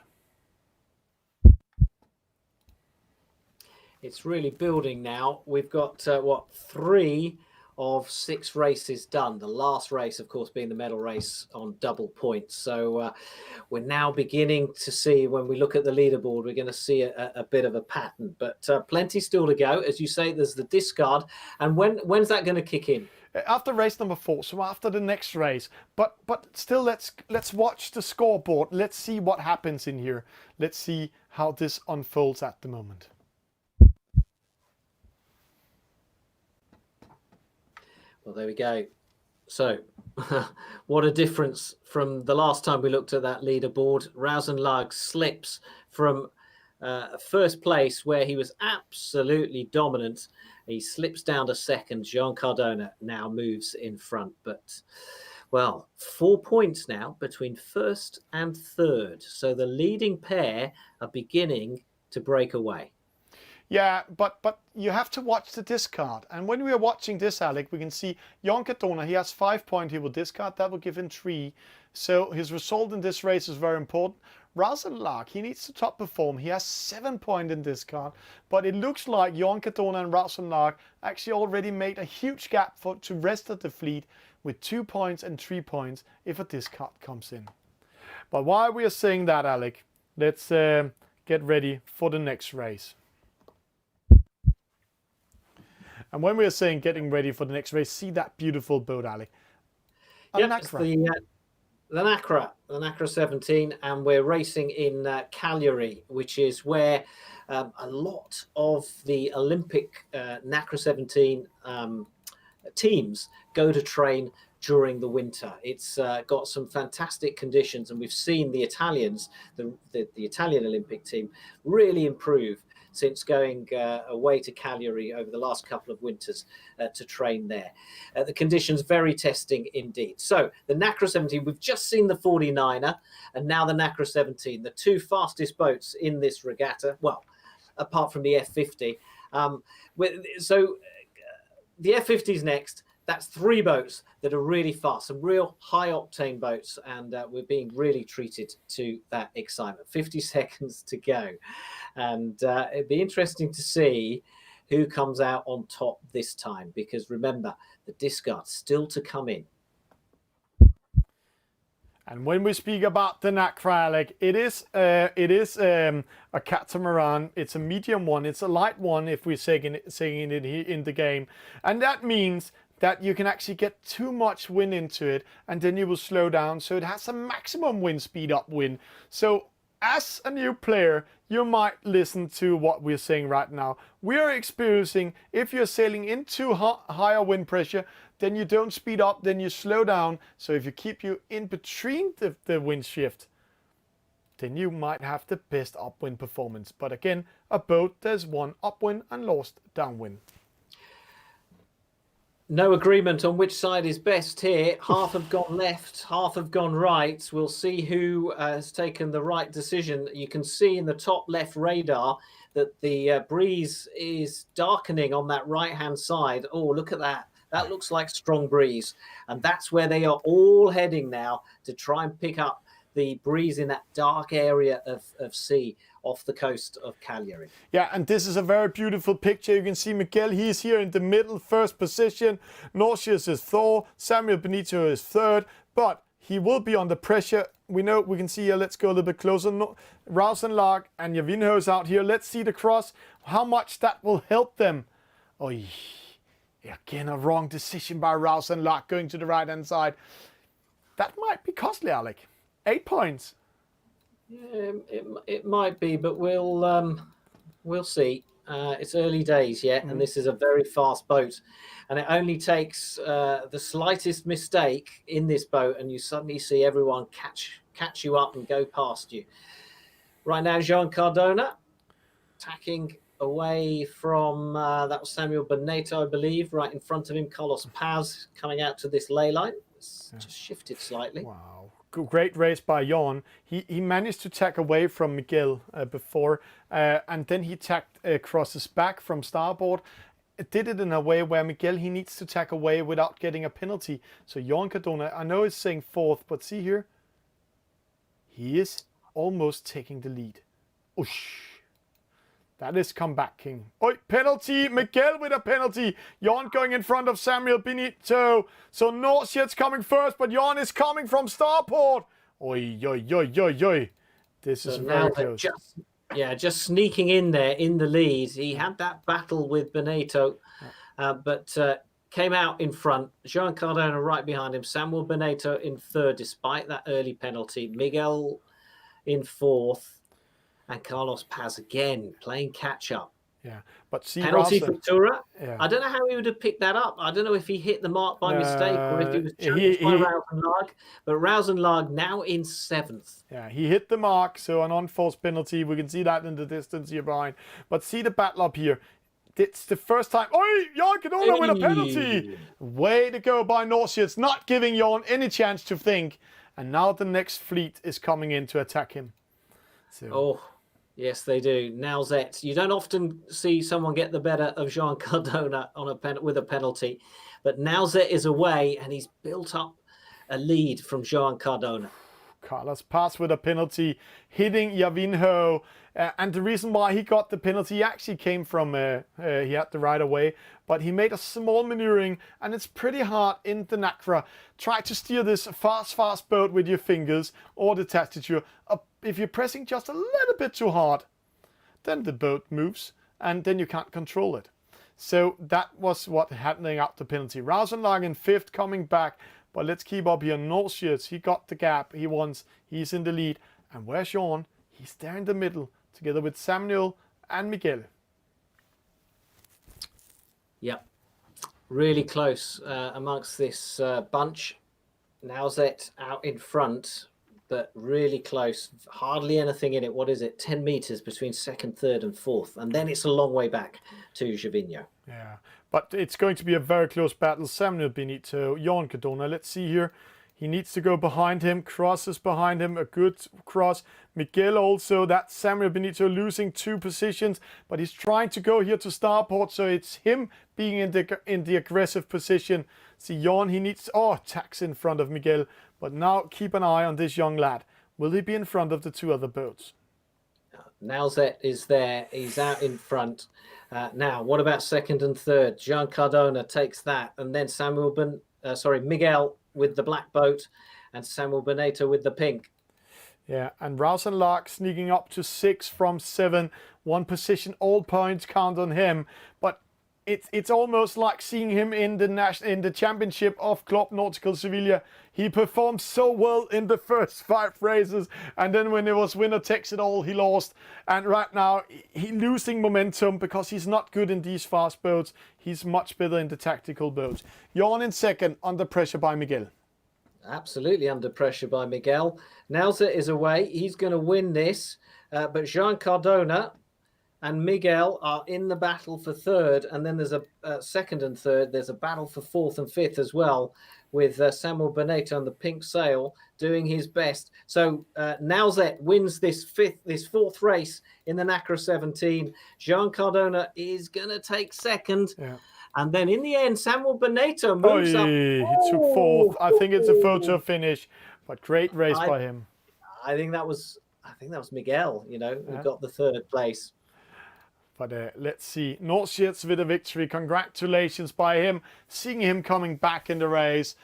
It's really building now. We've got, 3 of 6 races done. The last race, of course, being the medal race on double points. So we're now beginning to see, when we look at the leaderboard, we're going to see a bit of a pattern. But plenty still to go. As you say, there's the discard. And when's that going to kick in?
After race number 4, so after the next race. But still, let's watch the scoreboard. Let's see what happens in here. Let's see how this unfolds at the moment.
Well, there we go. So, what a difference from the last time we looked at that leaderboard. Rauselag slips from first place, where he was absolutely dominant. He slips down to second. Joan Cardona now moves in front. But, well, 4 points now between first and third. So the leading pair are beginning to break away.
Yeah, but you have to watch the discard. And when we are watching this, Alec, we can see Joan Cardona, he has 5 points. He will discard. That will give him 3. So his result in this race is very important. Rauselag, he needs to top perform. He has 7 points in discard. But it looks like Joan Cardona and Rauselag actually already made a huge gap to rest of the fleet with 2 points and 3 points if a discard comes in. But while we are saying that, Alec, let's get ready for the next race. And when we are saying getting ready for the next race, see that beautiful boat, Alec.
Yeah, it's the Nacra 17, and we're racing in Cagliari, which is where a lot of the Olympic Nacra 17 teams go to train during the winter. It's got some fantastic conditions, and we've seen the Italians, the Italian Olympic team, really improve since going away to Cagliari over the last couple of winters to train there. The conditions very testing indeed. So the Nacra 17, we've just seen the 49er and now the Nacra 17, the 2 fastest boats in this regatta, well, apart from the F50. So the F50 is next. That's 3 boats that are really fast, some real high-octane boats, and we're being really treated to that excitement. 50 seconds to go. And it'd be interesting to see who comes out on top this time, because remember, the discard's still to come in.
And when we speak about the Nacra, Alec, it is a catamaran. It's a medium one. It's a light one if we're saying it in the game. And that means that you can actually get too much wind into it and then you will slow down. So it has a maximum wind speed upwind. So as a new player, you might listen to what we're saying right now. We are experiencing, if you're sailing into higher wind pressure, then you don't speed up, then you slow down. So if you keep you in between the wind shift, then you might have the best upwind performance. But again, a boat, there's one upwind and lost downwind.
No agreement on which side is best here. Half have gone left, half have gone right. We'll see who has taken the right decision. You can see in the top left radar that the breeze is darkening on that right-hand side. Oh, look at that. That looks like strong breeze. And that's where they are all heading now, to try and pick up the breeze in that dark area of sea off the coast of Cagliari.
Yeah, and this is a very beautiful picture. You can see Miguel, he's here in the middle, first position. Norcius is fourth, Samuel Benito is third, but he will be under pressure. We can see here, let's go a little bit closer. Rouse and Lark and Javinho is out here. Let's see the cross, how much that will help them. Oh, again, a wrong decision by Rouse and Lark going to the right-hand side. That might be costly, Alec. 8 points.
Yeah, it might be, but we'll see. It's early days yet, and this is a very fast boat, and it only takes the slightest mistake in this boat, and you suddenly see everyone catch you up and go past you. Right now, Joan Cardona tacking away from that was Samuel Benito, I believe. Right in front of him, Carlos Paz coming out to this ley line. It's just shifted slightly.
Wow. Great race by Bjørn. He managed to tack away from Miguel before, and then he tacked across his back from starboard. It did it in a way where Miguel, he needs to tack away without getting a penalty. So Bjørn Cardona, I know he's saying fourth, but see here, he is almost taking the lead. Oosh. That is comeback king. Oh, penalty. Miguel with a penalty. Bjørn going in front of Samuel Benito. So Norcius coming first, but Bjørn is coming from starboard. Oi, oi, oi, oi, oi. This is very close.
Just sneaking in there in the lead. He had that battle with Benito, but came out in front. Joan Cardona right behind him. Samuel Benito in third, despite that early penalty. Miguel in fourth. And Carlos Paz again playing catch up.
Yeah, but see,
penalty for Tura.
Yeah.
I don't know how he would have picked that up. I don't know if he hit the mark by mistake or if he was challenged by Rouse and Larg. But Rouse and Larg now in seventh.
Yeah, he hit the mark, so an unforced penalty. We can see that in the distance here behind. But see the battle up here. It's the first time. Oh, Bjørn Cardona with a penalty. Way to go by Norcius, not giving Bjørn any chance to think. And now the next fleet is coming in to attack him. So.
Oh. Yes, they do. Now Zet. You don't often see someone get the better of Joan Cardona on with a penalty, but now Zet is away and he's built up a lead from Joan Cardona.
Carlos Paz with a penalty, hitting Javinho. And the reason why he got the penalty actually came from, he had the right of way, but he made a small maneuvering, and it's pretty hard in the Nacra. Try to steer this fast boat with your fingers or the tastature. If you're pressing just a little bit too hard, then the boat moves, and then you can't control it. So that was what happening up the penalty. Rouse and Larg in fifth, coming back. But let's keep up here. Norcius, he got the gap. He's in the lead. And where's Bjørn? He's there in the middle, together with Samuel and Miguel.
Yep. Really close amongst this bunch. Now Zet out in front, but really close. Hardly anything in it. What is it? 10 meters between second, third, and fourth. And then it's a long way back to Javinho.
Yeah, but it's going to be a very close battle. Samuel Benito, Bjørn Cardona. Let's see here. He needs to go behind him. Crosses behind him. A good cross. Miguel also. That's Samuel Benito losing 2 positions. But he's trying to go here to starboard. So it's him being in the aggressive position. See, Bjørn, he needs... Oh, tacks in front of Miguel. But now keep an eye on this young lad. Will he be in front of the 2 other boats?
Now Zet is there. He's out in front. Now, what about second and third? Joan Cardona takes that. And then Miguel with the black boat and Samuel Benito with the pink.
Yeah, and Rouse and Lark sneaking up to 6 from 7. 1 position, all points count on him. But it's almost like seeing him in the championship of Club Nautical Sevilla. He performed so well in the first 5 races, and then when it was winner takes it all, he lost. And right now he's losing momentum because he's not good in these fast boats. He's much better in the tactical boats. Bjørn in second, under pressure by Miguel.
Absolutely under pressure by Miguel. Nauza is away. He's going to win this, but Jean Cardona and Miguel are in the battle for third, and then there's a second and third. There's a battle for fourth and fifth as well, with Samuel Boneta on the pink sail doing his best. So Nauzet wins this fourth race in the NACRA 17. Jean Cardona is going to take second. Yeah. And then in the end, Samuel Boneta moves up.
He took fourth. I think it's a photo finish, but great race by him.
I think that was Miguel, who got the third place.
But let's see. Nordsjets with a victory. Congratulations by him. Seeing him coming back in the race.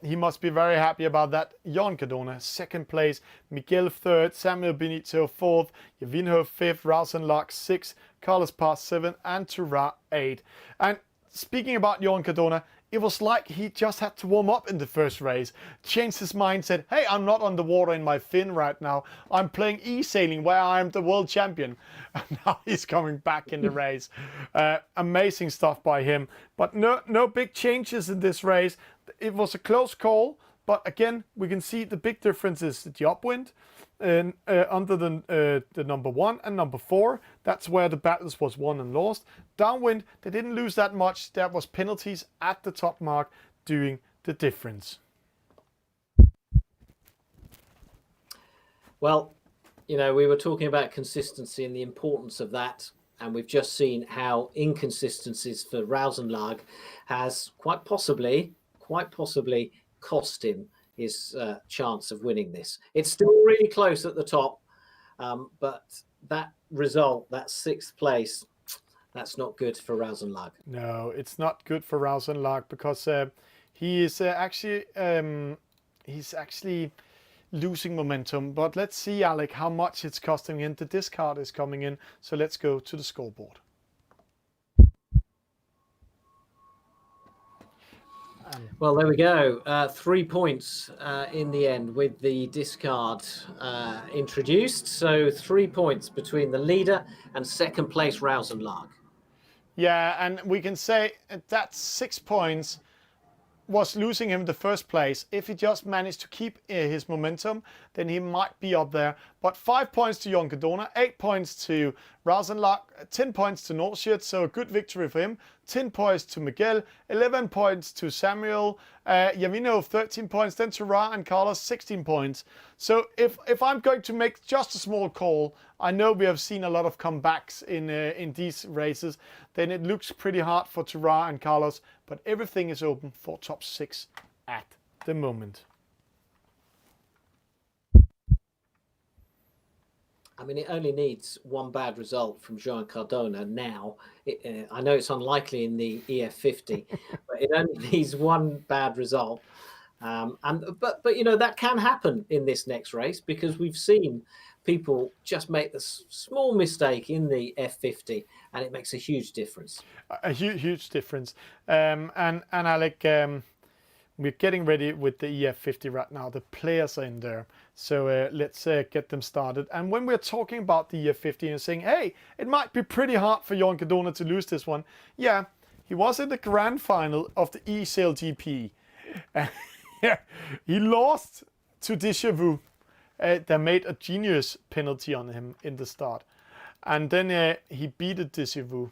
He must be very happy about that. Jan Cardona, second place. Miguel third. Samuel Benito fourth. Javinho fifth. Rausenlach sixth. Carlos Paz seventh. And Tura eighth. And speaking about Jan Cardona, it was like he just had to warm up in the first race. Changed his mind, said, hey, I'm not on the water in my fin right now. I'm playing eSailing where I'm the world champion. And now he's coming back in the race. Amazing stuff by him. But no big changes in this race. It was a close call. But again, we can see the big difference is the upwind. And under the number 1 and number 4, that's where the battles was won and lost. Downwind, they didn't lose that much. There was penalties at the top mark doing the difference.
Well, we were talking about consistency and the importance of that, and we've just seen how inconsistencies for Rausenlag has quite possibly cost him his chance of winning this. It's still really close at the top, but that result, that 6th place, that's not good for Rausenlag.
No, it's not good for Rausenlag because he is actually losing momentum. But let's see, Alec, how much it's costing him. The discard is coming in, so let's go to the scoreboard.
Well, there we go. 3 points in the end with the discard introduced. So 3 points between the leader and second place Rausenlag.
Yeah, and we can say that 6 points was losing him the first place. If he just managed to keep his momentum, then he might be up there. But 5 points to Jan Cardona, 8 points to Rausenlach, 10 points to Nordsjets, so a good victory for him. 10 points to Miguel, 11 points to Samuel, Javinho 13 points, then to Ra and Carlos 16 points. So if I'm going to make just a small call, I know we have seen a lot of comebacks in these races, then it looks pretty hard for Tura and Carlos, but everything is open for top 6 at the moment.
I mean, it only needs one bad result from Jean Cardona now. I know it's unlikely in the EF50, but it only needs one bad result. But that can happen in this next race because we've seen people just make this small mistake in the F50 and it makes a huge difference.
A huge difference. And Alec, we're getting ready with the EF50 right now. The players are in there. So let's get them started. And when we're talking about the EF50 and saying, hey, it might be pretty hard for Jan Cardona to lose this one. Yeah, he was in the grand final of the eSail GP. He lost to Déjà Vu. They made a genius penalty on him in the start. And then he beat Déjà Vu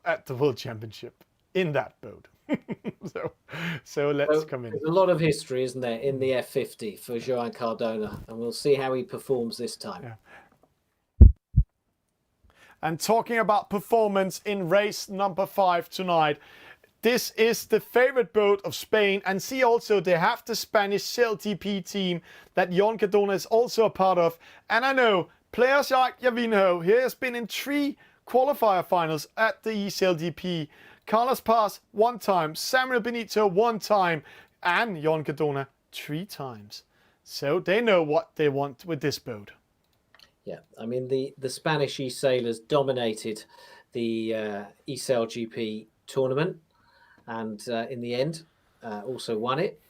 at the World Championship in that boat. so let's come in.
There's a lot of history, isn't there, in the F50 for Jean Cardona, and we'll see how he performs this time.
Yeah. And talking about performance in race number 5 tonight, this is the favorite boat of Spain, and see also they have the Spanish CLTP team that Jan Cardona is also a part of. And I know players like Javinho, he has been in 3 qualifier finals at the eSail Carlos Paz 1 time, Samuel Benito 1 time, and Jan Cardona 3 times. So they know what they want with this boat.
Yeah, I mean, the Spanish eSailors dominated the eSail GP tournament, and in the end also won it.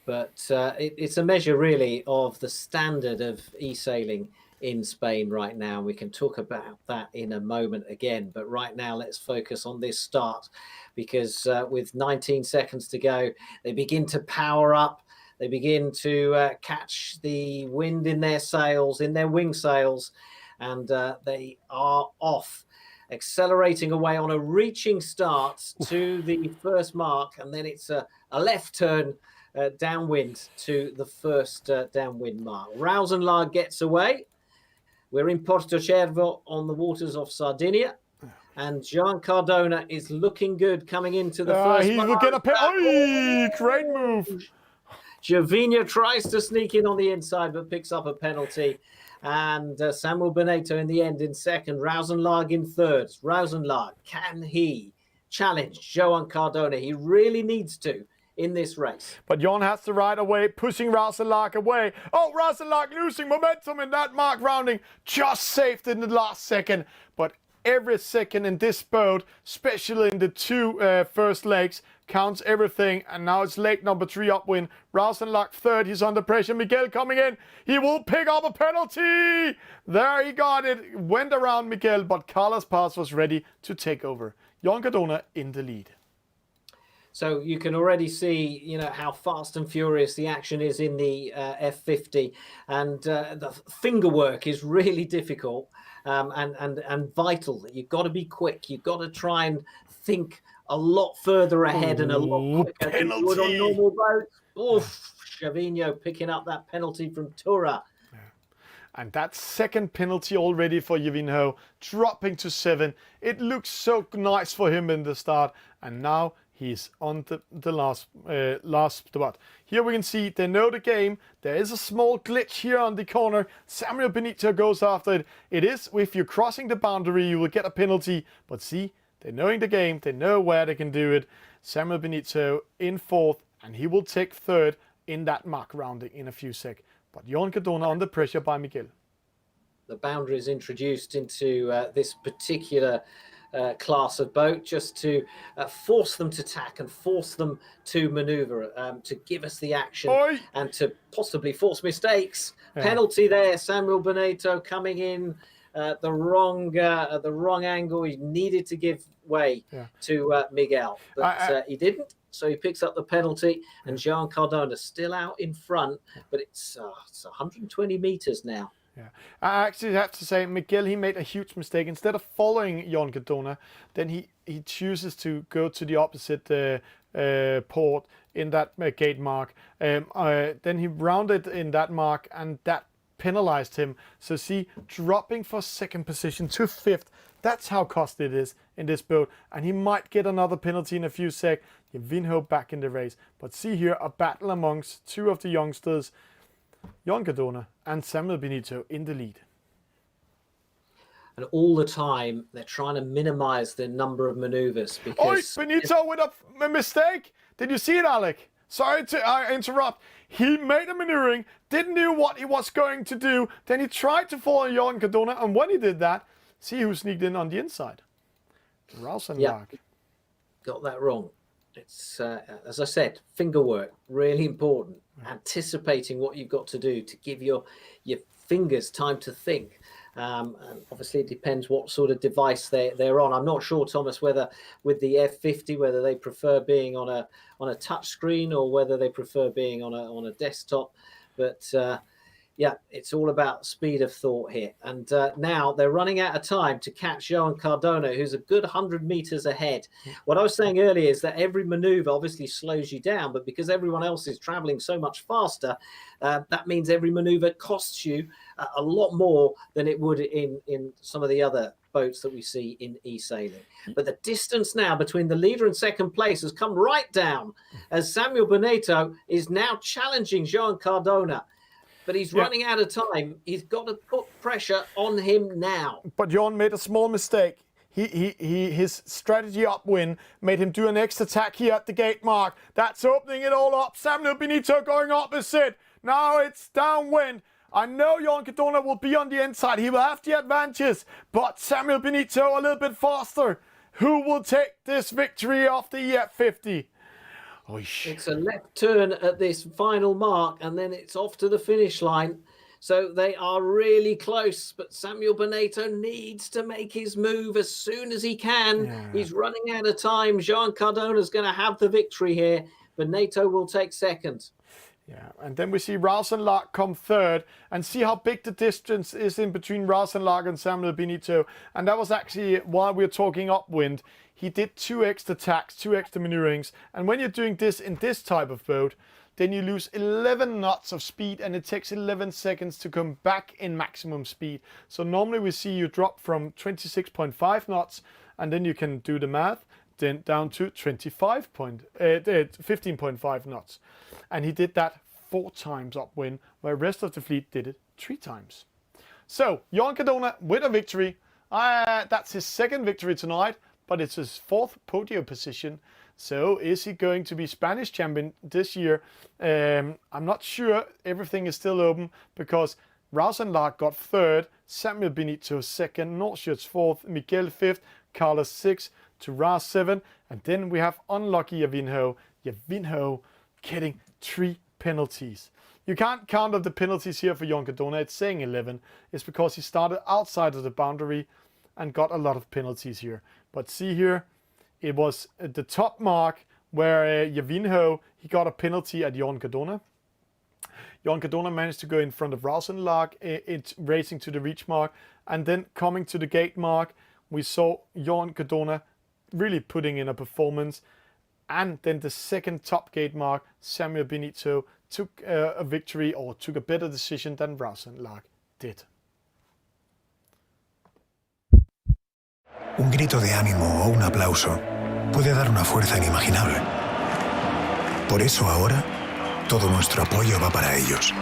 But it's a measure really of the standard of eSailing in Spain right now. We can talk about that in a moment again, but right now let's focus on this start, because with 19 seconds to go, they begin to power up. They begin to catch the wind in their sails, in their wing sails, and they are off, accelerating away on a reaching start to the first mark, and then it's a left turn downwind to the first downwind mark. Rausenlag gets away. We're in Portocervo on the waters of Sardinia, and Joan Cardona is looking good coming into the first
He's
mark.
looking a great move.
Gervinho tries to sneak in on the inside, but picks up a penalty. And Samuel Beneto in the end in second, Rausenlag in third. Rausenlag, can he challenge Joan Cardona? He really needs to in this race.
But Jon has to ride away, pushing Rausenlag away. Oh, Rausenlag losing momentum in that mark rounding. Just saved in the last second. But every second in this boat, especially in the two first legs, counts everything. And now it's leg number 3 upwind. Rausenlag third. He's under pressure. Miguel coming in. He will pick up a penalty. There he got it. Went around Miguel, but Carlos Paz was ready to take over. Joan Cardona in the lead.
So you can already see, how fast and furious the action is in the F50, and the finger work is really difficult and vital. You've got to be quick. You've got to try and think a lot further ahead and a lot quicker than you would on normal boats. Oof, Gervinho picking up that penalty from Tura.
And that second penalty already for Gervinho, dropping to 7. It looks so nice for him in the start, and now he's on the last spot. Here we can see they know the game. There is a small glitch here on the corner. Samuel Benito goes after it. It is, if you're crossing the boundary, you will get a penalty. But see, they're knowing the game. They know where they can do it. Samuel Benito in 4th, and he will take 3rd in that mark rounding in a few seconds. But Joan Cardona under pressure by Miguel.
The boundary is introduced into this particular class of boat just to force them to tack and force them to maneuver, to give us the action and to possibly force mistakes. Yeah. Penalty there, Samuel Beneto coming in the wrong angle. He needed to give way to Miguel, but he didn't. So he picks up the penalty, and Joan Cardona still out in front, but it's 120 meters now.
Yeah, I actually have to say, Miguel, he made a huge mistake. Instead of following Joan Cardona, then he chooses to go to the opposite port in that gate mark. Then he rounded in that mark, and that penalized him. So see, dropping for 2nd position to 5th. That's how costly it is in this boat. And he might get another penalty in a few seconds. Gervinho back in the race. But see here, a battle amongst 2 of the youngsters, Joan Cardona and Samuel Benito in the lead.
And all the time, they're trying to minimize the number of maneuvers. Because
Benito with a mistake. Did you see it, Alec? Sorry to interrupt. He made a maneuvering, didn't know what he was going to do. Then he tried to follow Joan Cardona, and when he did that, see who sneaked in on the inside. Rausenlag.
Yeah, got that wrong. It's, as I said, finger work, really important. Anticipating what you've got to do to give your fingers time to think. And obviously, it depends what sort of device they're on. I'm not sure, Thomas, whether with the F50, whether they prefer being on a touch screen or whether they prefer being on a desktop. But yeah, it's all about speed of thought here. And now they're running out of time to catch Joan Cardona, who's a good 100 meters ahead. What I was saying earlier is that every maneuver obviously slows you down, but because everyone else is traveling so much faster, that means every maneuver costs you a lot more than it would in some of the other boats that we see in eSailing. But the distance now between the leader and 2nd place has come right down as Samuel Beneto is now challenging Joan Cardona. But he's running out of time. He's got to put pressure on him now. But
Jon made a small mistake. His strategy upwind made him do an extra tack here at the gate mark. That's opening it all up. Samuel Benito going opposite. Now it's downwind. I know Jon Cardona will be on the inside. He will have the advantage, but Samuel Benito a little bit faster. Who will take this victory off the EF50?
It's a left turn at this final mark, and then it's off to the finish line. So they are really close, but Samuel Benito needs to make his move as soon as he can. Yeah. He's running out of time. Jon Cardona is going to have the victory here. Benito will take second.
Yeah, and then we see Rosenlag come third, and see how big the distance is in between Rosenlag and Samuel Benito. And that was actually while we were talking upwind. He did 2 extra tacks, 2 extra maneuverings. And when you're doing this in this type of boat, then you lose 11 knots of speed, and it takes 11 seconds to come back in maximum speed. So normally we see you drop from 26.5 knots, and then you can do the math, then down to 15.5 knots. And he did that 4 times upwind, where the rest of the fleet did it 3 times. So Jon Cardona with a victory. That's his 2nd victory tonight, but it's his 4th podium position. So is he going to be Spanish champion this year? I'm not sure. Everything is still open because Rosenlag got 3rd, Samuel Benito 2nd, Norshirt's 4th, Miguel 5th, Carlos 6th, Turas 7th, and then we have unlucky Javinho. Javinho getting 3 penalties. You can't count up the penalties here for Jon Cardona. It's saying 11. It's because he started outside of the boundary and got a lot of penalties here. But see here, it was at the top mark where Javinho, he got a penalty at Jon Cardona. Jon Cardona managed to go in front of Rosenlag. It's racing to the reach mark, and then coming to the gate mark, we saw Jon Cardona really putting in a performance. And then the 2nd top gate mark, Samuel Benito took a victory, or took a better decision than Rosenlag did.
Un grito de ánimo o un aplauso puede dar una fuerza inimaginable. Por eso ahora, todo nuestro apoyo va para ellos.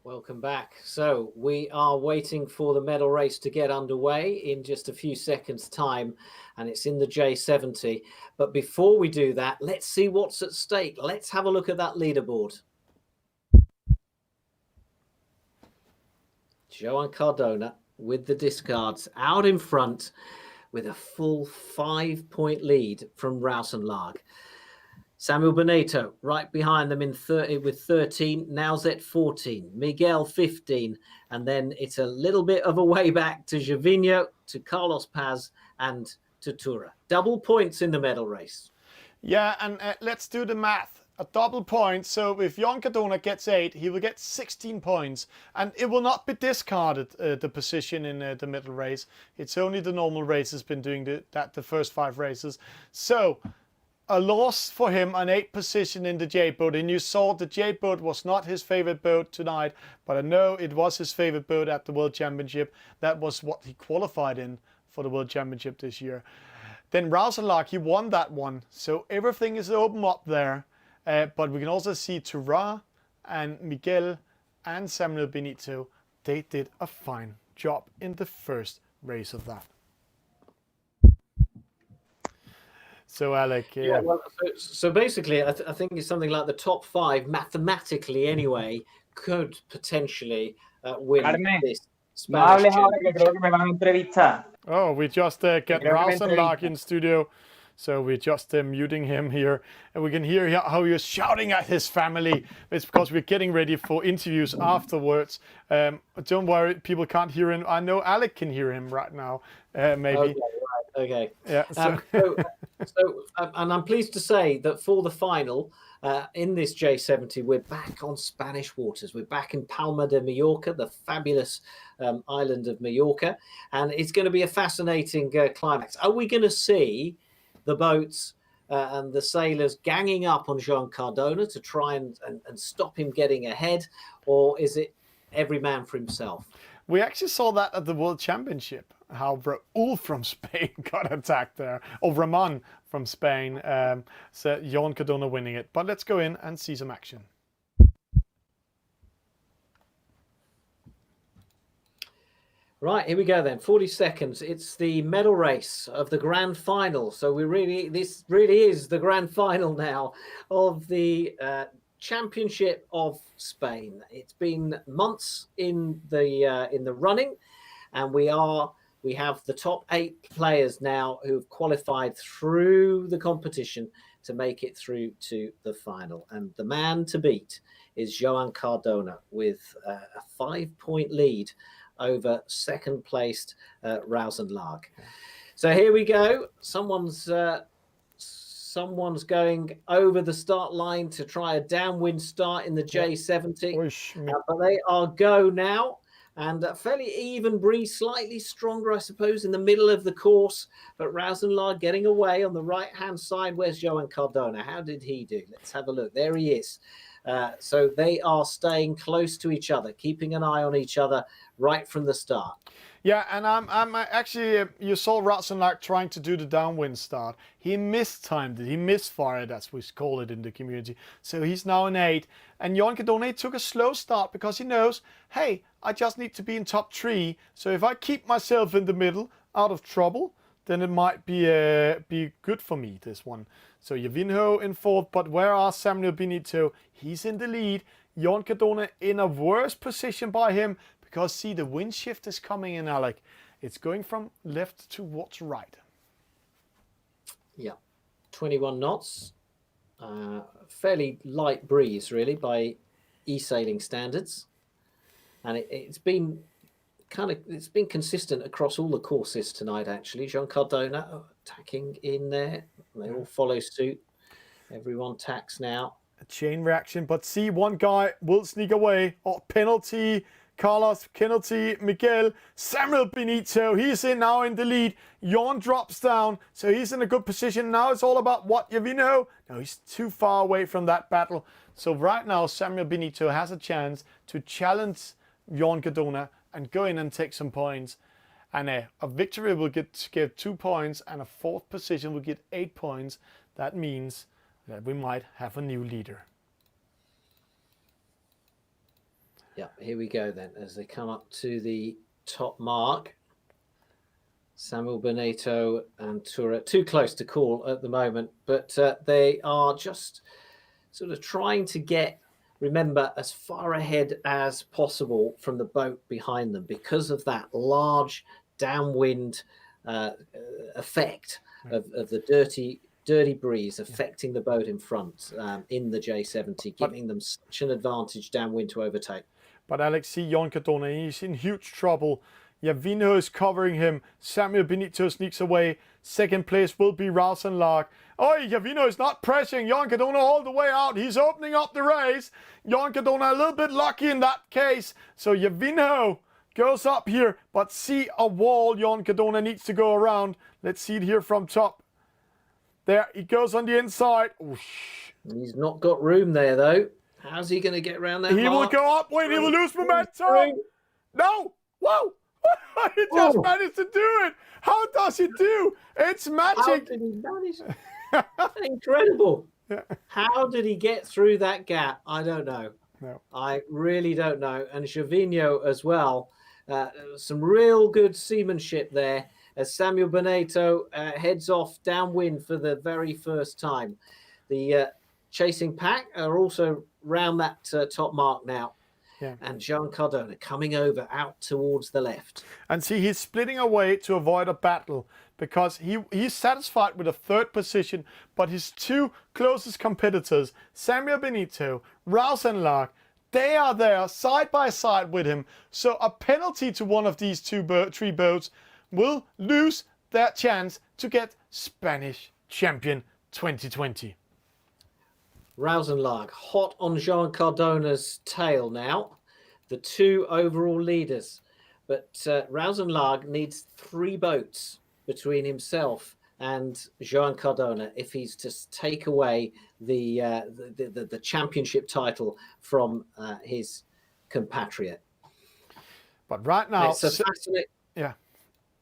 Welcome back. So we are waiting for the medal race to get underway in just a few seconds time, and it's in the J70. But before we do that, let's see what's at stake. Let's have a look at that leaderboard. Jon Cardona with the discards out in front with a full 5-point lead from Rosenlag. Samuel Benito right behind them in 30 with 13, Nauzet 14, Miguel 15, and then it's a little bit of a way back to Javinho, to Carlos Paz, and to Tura. Double points in the medal race.
Yeah, and let's do the math. A double point, so if Jon Cardona gets 8, he will get 16 points, and it will not be discarded, the position in the medal race. It's only the normal race has been doing the first 5 races. So a loss for him, an 8th position in the J-boat. And you saw the J-boat was not his favorite boat tonight, but I know it was his favorite boat at the World Championship. That was what he qualified in for the World Championship this year. Then Rosenlag, he won that one. So everything is open up there. But we can also see Tura and Miguel and Samuel Benito. They did a fine job in the first race of that. So Alec,
yeah, well, so basically, I think it's something like the top 5, mathematically anyway, could potentially win this Spanish championship.
Oh, we just get Rosenlag in studio. So we're just muting him here, and we can hear how he was shouting at his family. It's because we're getting ready for interviews afterwards. Don't worry, people can't hear him. I know Alec can hear him right now, maybe.
Okay, right, okay.
Yeah.
And I'm pleased to say that for the final in this J70, we're back on Spanish waters. We're back in Palma de Mallorca, the fabulous island of Mallorca, and it's going to be a fascinating climax. Are we going to see the boats and the sailors ganging up on Joan Cardona to try and stop him getting ahead, or is it every man for himself?
We actually saw that at the World Championship, how Raúl from Spain got attacked there, or Ramon from Spain, so Joan Cardona winning it. But let's go in and see some action.
Right, here we go then. 40 seconds. It's the medal race of the grand final. So this really is the grand final now of the Championship of Spain. It's been months in the running, and we have the top 8 players now who've qualified through the competition to make it through to the final. And the man to beat is Joan Cardona with a 5-point lead over second placed Rausenlag. So here we go. Someone's going over the start line to try a downwind start in the J70. But they are go now. And a fairly even breeze, slightly stronger, I suppose, in the middle of the course. But Rausenlag getting away on the right-hand side. Where's Joan Cardona? How did he do? Let's have a look. There he is. So they are staying close to each other, keeping an eye on each other right from the start.
Yeah, and I'm actually, you saw Rausenlag trying to do the downwind start. He mistimed it. He misfired, as we call it in the community. So he's now in 8. And Joan Cardona took a slow start because he knows, hey, I just need to be in top 3. So if I keep myself in the middle, out of trouble, then it might be good for me, this one. So Jovino in 4th, but where are Samuel Benito? He's in the lead. Joan Cardona in a worse position by him, because see, the wind shift is coming in, Alec. It's going from left towards right.
Yeah, 21 knots. Fairly light breeze, really, by eSailing standards. And it's been consistent across all the courses tonight, actually. Joan Cardona attacking in there. They all follow suit. Everyone tacks now.
A chain reaction, but see, one guy will sneak away. Oh, penalty. Carlos, penalty, Miguel, Samuel Benito, he's now in the lead. Jon drops down, so he's in a good position. Now it's all about what, Jovino? No, he's too far away from that battle. So right now, Samuel Benito has a chance to challenge Joan Cardona and go in and take some points. And a victory will get 2 points, and a 4th position will get 8 points. That means that we might have a new leader.
Yeah, here we go then, as they come up to the top mark. Samuel Benito and Tura, too close to call at the moment, but they are just sort of trying to get, remember, as far ahead as possible from the boat behind them because of that large downwind effect of the dirty breeze affecting the boat in front in the J70, giving them such an advantage downwind to overtake.
But Alex, see Joan Cardona, he's in huge trouble. Jovino is covering him. Samuel Benito sneaks away. 2nd place will be Rausenlag. Oh, Jovino is not pressing Joan Cardona all the way out. He's opening up the race. Joan Cardona a little bit lucky in that case. So Jovino goes up here, but see a wall Joan Cardona needs to go around. Let's see it here from top. There, he goes on the inside. Oosh.
He's not got room there, though. How's he going to get around that?
He will go up. Wait, he will lose momentum. No. Whoa. He just managed to do it. How does he do? It's magic.
How did he manage? Incredible. Yeah. How did he get through that gap? I don't know.
No.
I really don't know. And Jovino as well. Some real good seamanship there as Samuel Benito heads off downwind for the very first time. The chasing pack are also round that top mark now.
Yeah.
And Joan Cardona coming over out towards the left.
And see, he's splitting away to avoid a battle because he's satisfied with a third position, but his two closest competitors, Samuel Benito, Rouse and Lark, they are there side by side with him. So a penalty to one of these three boats will lose their chance to get Spanish champion 2020.
Rouse and Lark hot on Joan Cardona's tail now. The two overall leaders. But Rouse and Lark needs 3 boats between himself and Joan Cardona if he's to take away the championship title from his compatriot.
But right now,
it's a fascinating.
Yeah.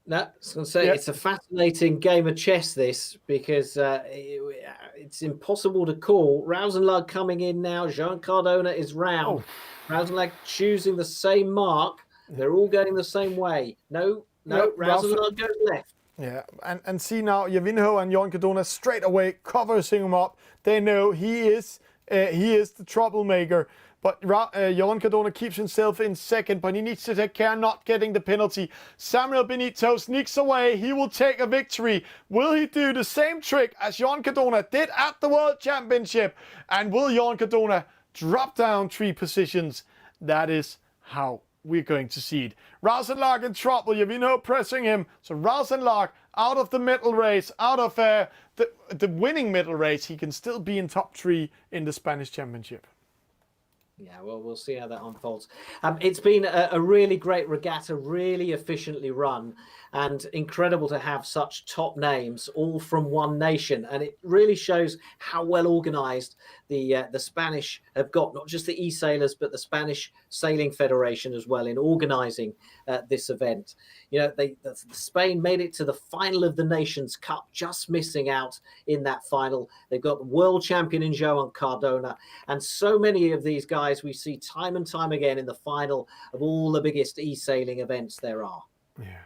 No, I was going to say it's a fascinating game of chess. This because it's impossible to call. Rouse and Lark coming in now. Joan Cardona is round. Rouse and Lark choosing the same mark. They're all going the same way. No, Rouse and Lark goes left.
Yeah, and see now, Jørgen and Joan Cardona straight away covering him up. They know he is the troublemaker. But Joan Cardona keeps himself in second, but he needs to take care not getting the penalty. Samuel Benito sneaks away. He will take a victory. Will he do the same trick as Joan Cardona did at the World Championship? And will Joan Cardona drop down 3 positions? That is how we're going to see it. Rouse and Lark in trouble. Jørgen pressing him. So Rouse and Lark out of the medal race, out of the winning medal race. He can still be in top 3 in the Spanish Championship.
Yeah, well, we'll see how that unfolds. It's been a really great regatta, really efficiently run, and incredible to have such top names all from one nation. And it really shows how well organised the Spanish have got, not just the eSailors, but the Spanish Sailing Federation as well in organising this event. You know, Spain made it to the final of the Nations Cup, just missing out in that final. They've got the world champion in Joan Cardona, and so many of these guys we see time and time again in the final of all the biggest e-sailing events there are.
Yeah.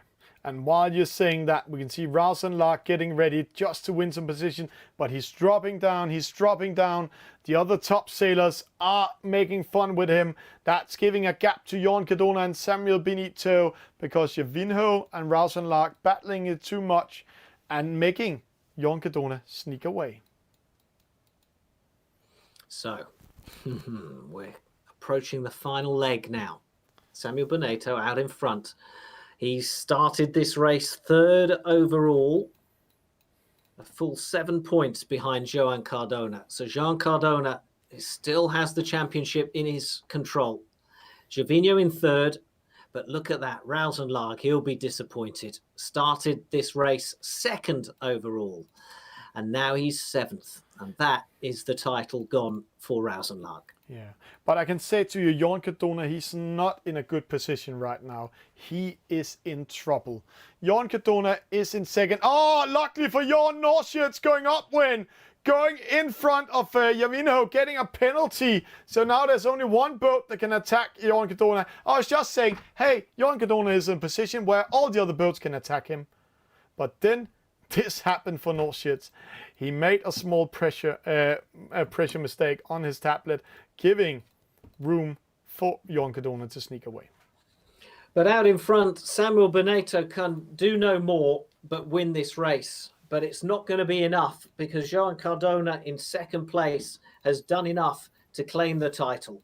And while you're saying that, we can see Rouse and Lark getting ready just to win some position, but he's dropping down. The other top sailors are making fun with him. That's giving a gap to Joan Cardona and Samuel Benito, because Jørgen and Rouse and Lark battling it too much and making Joan Cardona sneak away.
So we're approaching the final leg now. Samuel Benito out in front. He started this race 3rd overall, a full 7 points behind Joan Cardona. So Joan Cardona still has the championship in his control. Jørgen in 3rd, but look at that, Rouse and Lark, he'll be disappointed. Started this race 2nd overall, and now he's 7th, and that is the title gone for Rouse and Lark.
Yeah, but I can say to you, Joan Cardona, he's not in a good position right now. He is in trouble. Joan Cardona is in 2nd. Oh, luckily for Joan, Northshirt's going upwind, going in front of Jørgen, getting a penalty. So now there's only one boat that can attack Joan Cardona. I was just saying, hey, Joan Cardona is in a position where all the other boats can attack him. But then this happened for Northshirts. He made a small pressure mistake on his tablet, giving room for Joan Cardona to sneak away.
But out in front, Samuel Benito can do no more but win this race. But it's not going to be enough, because Joan Cardona in 2nd place has done enough to claim the title.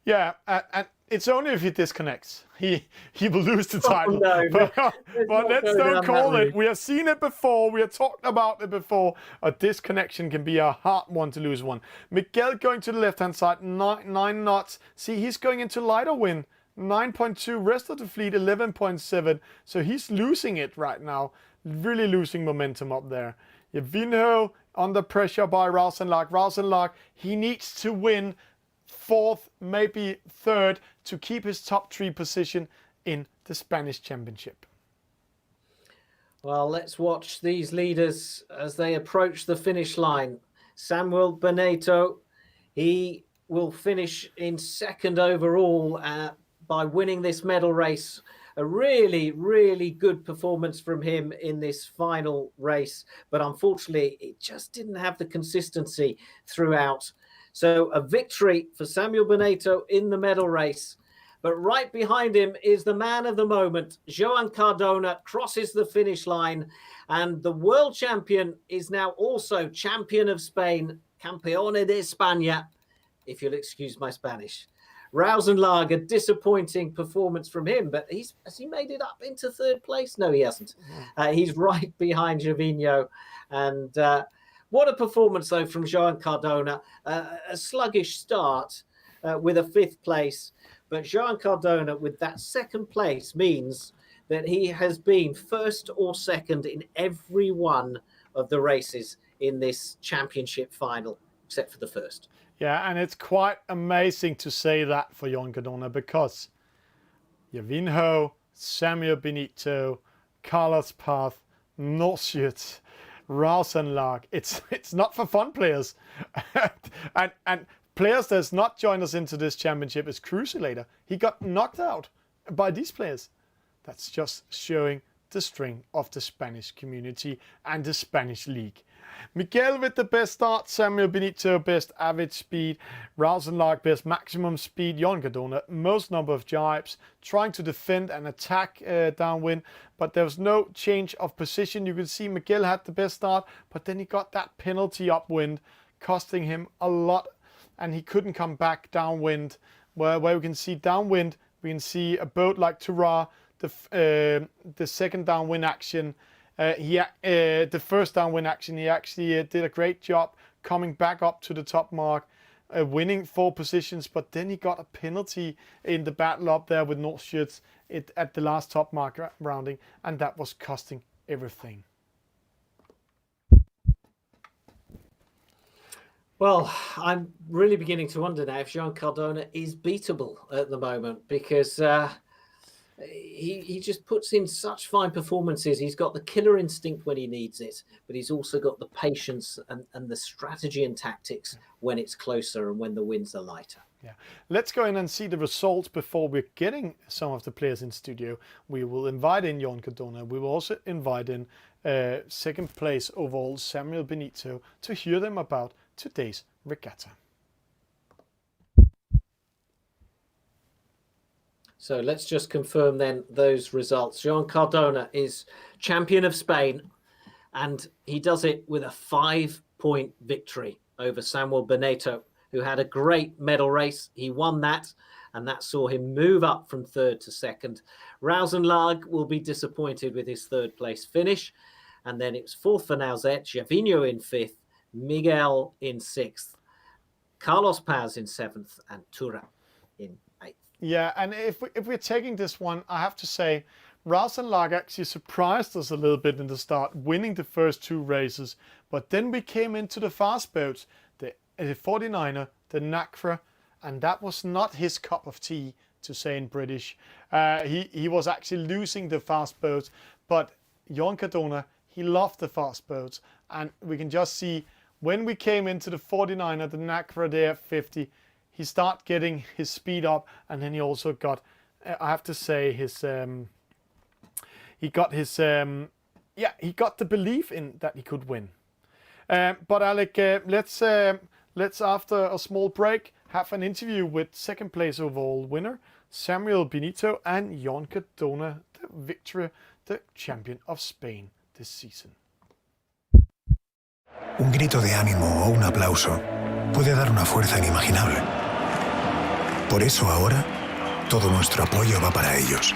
Yeah, and it's only if he disconnects. He will lose the title.
No,
but let's don't call it. We have seen it before. We have talked about it before. A disconnection can be a hard one to lose one. Miguel going to the left-hand side, 9 knots. See, he's going into lighter wind. 9.2, rest of the fleet 11.7. So he's losing it right now. Really losing momentum up there. Jørgen under pressure by Rouse and Lark. Rouse and Lark, he needs to win 4th, maybe 3rd, to keep his top 3 position in the Spanish Championship.
Well, let's watch these leaders as they approach the finish line. Samuel Benito, he will finish in 2nd overall by winning this medal race. A really, really good performance from him in this final race. But unfortunately, it just didn't have the consistency throughout. So a victory for Samuel Benito in the medal race. But right behind him is the man of the moment. Joan Cardona crosses the finish line, and the world champion is now also champion of Spain, Campeone de España, if you'll excuse my Spanish. Rausenlag, a disappointing performance from him, but has he made it up into third place? No, he hasn't. He's right behind Gervinho. And what a performance, though, from Joan Cardona. A sluggish start with a fifth place. But Joan Cardona, with that second place, means that he has been first or second in every one of the races in this championship final, except for the first.
Yeah, and it's quite amazing to say that for Joan Cardona, because Gervinho, Samuel Benito, Carlos Paz, Norshut, Rausenlag. It's not for fun players. and players that's not joined us into this championship is Crucilator. He got knocked out by these players. That's just showing the strength of the Spanish community and the Spanish league. Miguel with the best start, Samuel Benito best average speed, Rausenlag best maximum speed, Joan Cardona most number of jibes, trying to defend and attack downwind, but there was no change of position. You can see Miguel had the best start, but then he got that penalty upwind, costing him a lot, and he couldn't come back downwind. Where we can see downwind, we can see a boat like Tura, the second downwind action. The first downwind action, he actually did a great job coming back up to the top mark, winning 4 positions, but then he got a penalty in the battle up there with Norshut at the last top mark rounding, and that was costing everything.
Well, I'm really beginning to wonder now if Joan Cardona is beatable at the moment, because he just puts in such fine performances. He's got the killer instinct when he needs it, but he's also got the patience and the strategy and tactics when it's closer and when the winds are lighter.
Yeah, let's go in and see the results before we're getting some of the players in studio. We will invite in Joan Cardona. We will also invite in second place overall Samuel Benito to hear them about today's regatta.
So let's just confirm then those results. Joan Cardona is champion of Spain, and he does it with a 5-point victory over Samuel Benito, who had a great medal race. He won that, and that saw him move up from third to second. Rausenlag will be disappointed with his third place finish. And then it was fourth for Nauzet, Gervinho in fifth, Miguel in sixth, Carlos Paz in seventh, and Tura in eighth.
Yeah, and if we're taking this one, I have to say, Rausenlag actually surprised us a little bit in the start, winning the first 2 races. But then we came into the fast boats, the 49er, the Nacra, and that was not his cup of tea, to say in British. He was actually losing the fast boats, but Joan Cardona, he loved the fast boats. And we can just see when we came into the 49er, the Nacra there 50, he started getting his speed up, and then he also got, I have to say, he got the belief in that he could win. But Alec, let's after a small break have an interview with second place overall winner Samuel Benito and Joan Cardona, the champion of Spain this season.
Un grito de ánimo o un aplauso puede dar una fuerza inimaginable. Por eso ahora, todo nuestro apoyo va para ellos.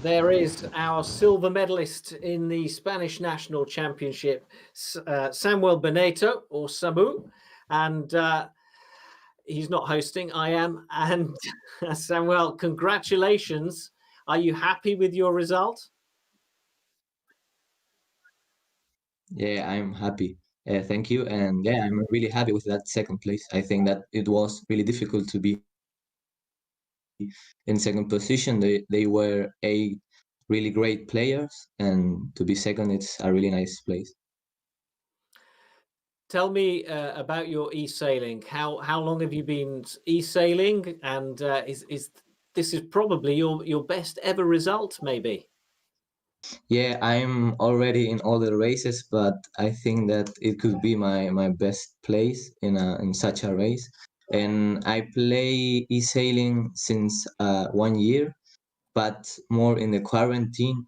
There is our silver medalist in the Spanish National Championship, Samuel Beneto, or Samu, and he's not hosting, I am. And Samuel, congratulations. Are you happy with your result?
Yeah, I'm happy. Thank you. And yeah, I'm really happy with that second place. I think that it was really difficult to be in second position. They were really great players, and to be second, it's a really nice place.
Tell me about your eSailing. How long have you been eSailing? And this is probably your best ever result, maybe?
Yeah, I'm already in all the races, but I think that it could be my best place in such a race. And I play eSailing since 1 year, but more in the quarantine.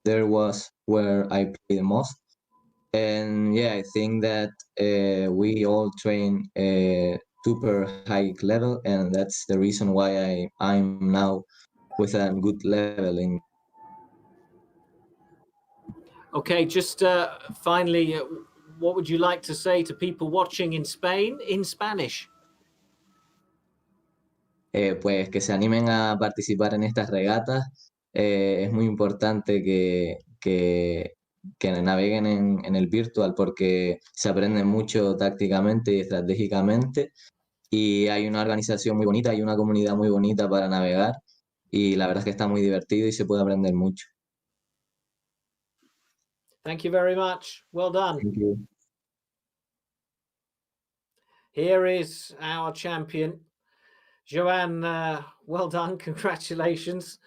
There was where I play the most. And yeah, I think that we all train super high level, and that's the reason why I'm now with a good level in.
Okay, just finally, what would you like to say to people watching in Spain in Spanish?
Pues que se animen a participar en estas regatas. Es muy importante que naveguen en el virtual porque se aprende mucho tácticamente y estratégicamente. Y hay una organización muy bonita, hay una comunidad muy bonita para navegar. Y la verdad es que está muy divertido y se puede aprender mucho.
Thank you very much. Well done.
Thank you.
Here is our champion, Joanne. Well done. Congratulations.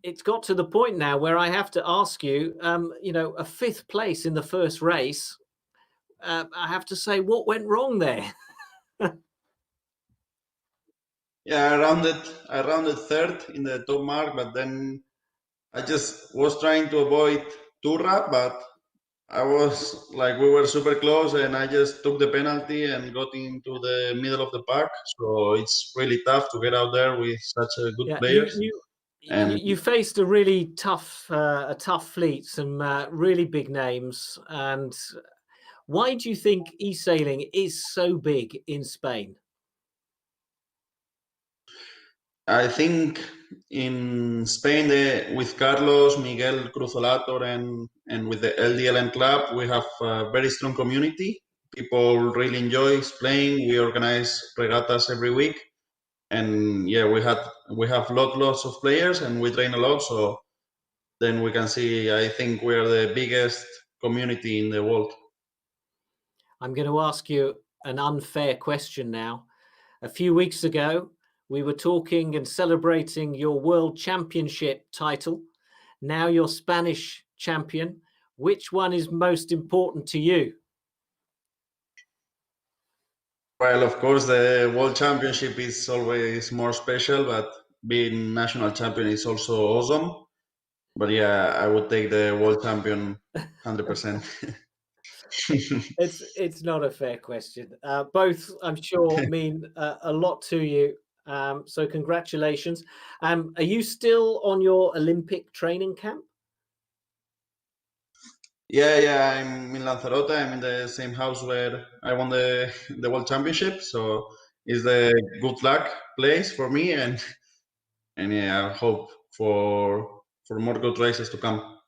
It's got to the point now where I have to ask you, a fifth place in the first race. I have to say, what went wrong there?
Yeah, I rounded third in the top mark, but then I just was trying to avoid Turra, but I was like, we were super close, and I just took the penalty and got into the middle of the pack. So it's really tough to get out there with such a good players.
You faced a really tough fleet, some really big names. And why do you think eSailing is so big in Spain?
I think in Spain, with Carlos, Miguel Cruzolator, and with the LDLM club, we have a very strong community. People really enjoy playing. We organize regattas every week, and yeah, we have lots of players, and we train a lot. So then we can see. I think we are the biggest community in the world.
I'm going to ask you an unfair question now. A few weeks ago, we were talking and celebrating your world championship title. Now you're Spanish champion. Which one is most important to you?
Well, of course, the world championship is always more special, but being national champion is also awesome. But yeah, I would take the world champion 100%.
It's not a fair question. Both, I'm sure, mean a lot to you. So congratulations. Are you still on your Olympic training camp?
Yeah, I'm in Lanzarote. I'm in the same house where I won the world championship. So it's the good luck place for me, and yeah, I hope for more good races to come.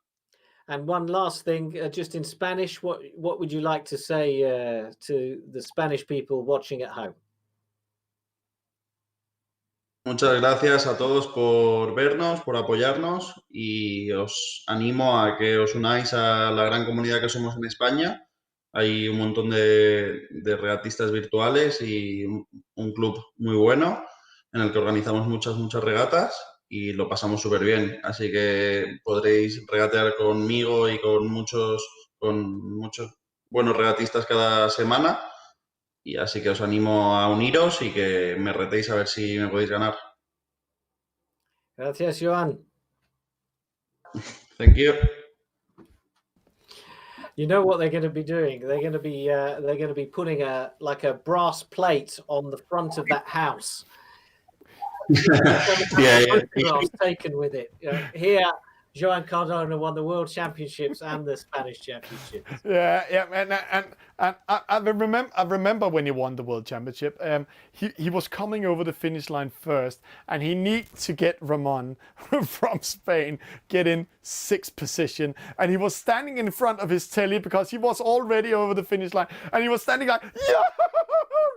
And one last thing, just in Spanish, what would you like to say to the Spanish people watching at home?
Muchas gracias a todos por vernos, por apoyarnos, y os animo a que os unáis a la gran comunidad que somos en España. Hay un montón de regatistas virtuales y un club muy bueno en el que organizamos muchas regatas y lo pasamos súper bien. Así que podréis regatear conmigo y con muchos buenos regatistas cada semana. Y así que os animo a uniros y que me retéis a ver si me podéis ganar.
Gracias, Joan.
Thank you.
You know what they're going to be doing? They're going to be putting a brass plate on the front of that house. Photographs taken with it. Here, Joan Cardona won the World Championships and the Spanish Championships.
Yeah, and I remember when he won the World Championship. He was coming over the finish line first, and he needed to get Ramon from Spain get in 6th position, and he was standing in front of his telly because he was already over the finish line, and he was standing like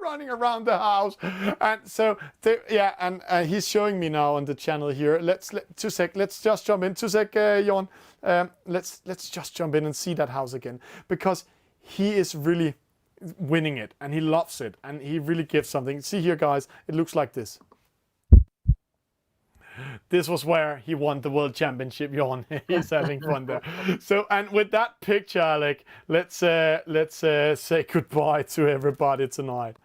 running around the house, and so he's showing me now on the channel here. Let's just jump in 2 sec, Jon. Let's just jump in and see that house again, because he is really winning it and he loves it and he really gives something. See here, guys, it looks like this. This was where he won the World Championship, Jon. He's having fun there. So, and with that picture, Alec, let's say goodbye to everybody tonight.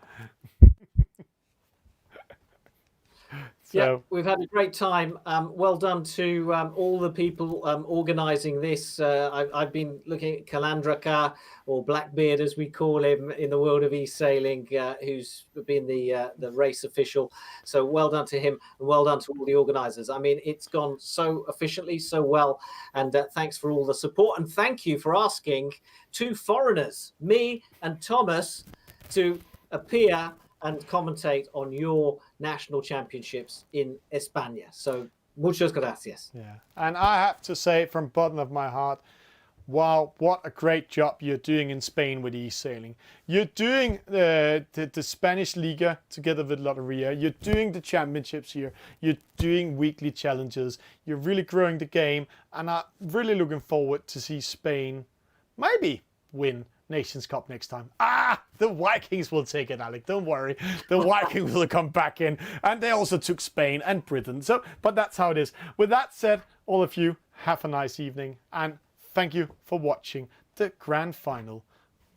Yeah, we've had a great time. Well done to all the people organising this. I've been looking at Kalandraka, or Blackbeard as we call him in the world of eSailing, who's been the race official. So well done to him, and well done to all the organisers. I mean, it's gone so efficiently, so well, and thanks for all the support. And thank you for asking 2 foreigners, me and Thomas, to appear and commentate on your national championships in España. So, muchas gracias.
Yeah, and I have to say from the bottom of my heart, wow, what a great job you're doing in Spain with eSailing. You're doing the Spanish Liga together with Loteria. You're doing the championships here. You're doing weekly challenges. You're really growing the game, and I'm really looking forward to see Spain maybe win Nations Cup next time. The Vikings will take it, Alec. Don't worry. The Vikings will come back in. And they also took Spain and Britain. So, but that's how it is. With that said, all of you, have a nice evening. And thank you for watching the grand final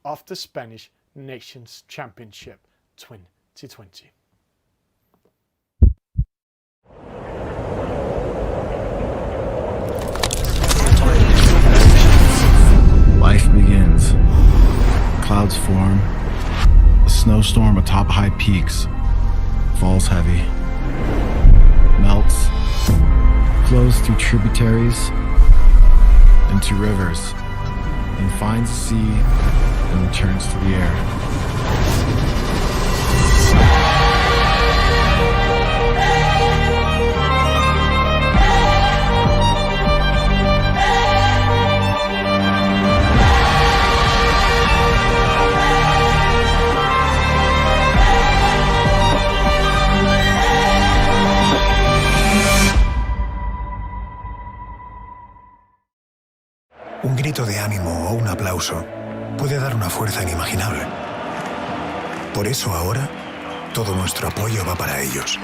of the Spanish Nations Championship 2020.
Life begins. Clouds form. A snowstorm atop high peaks. Falls heavy. Melts. Flows through tributaries. Into rivers. And finds the sea and returns to the air.
Un grito de ánimo o un aplauso puede dar una fuerza inimaginable. Por eso ahora, todo nuestro apoyo va para ellos.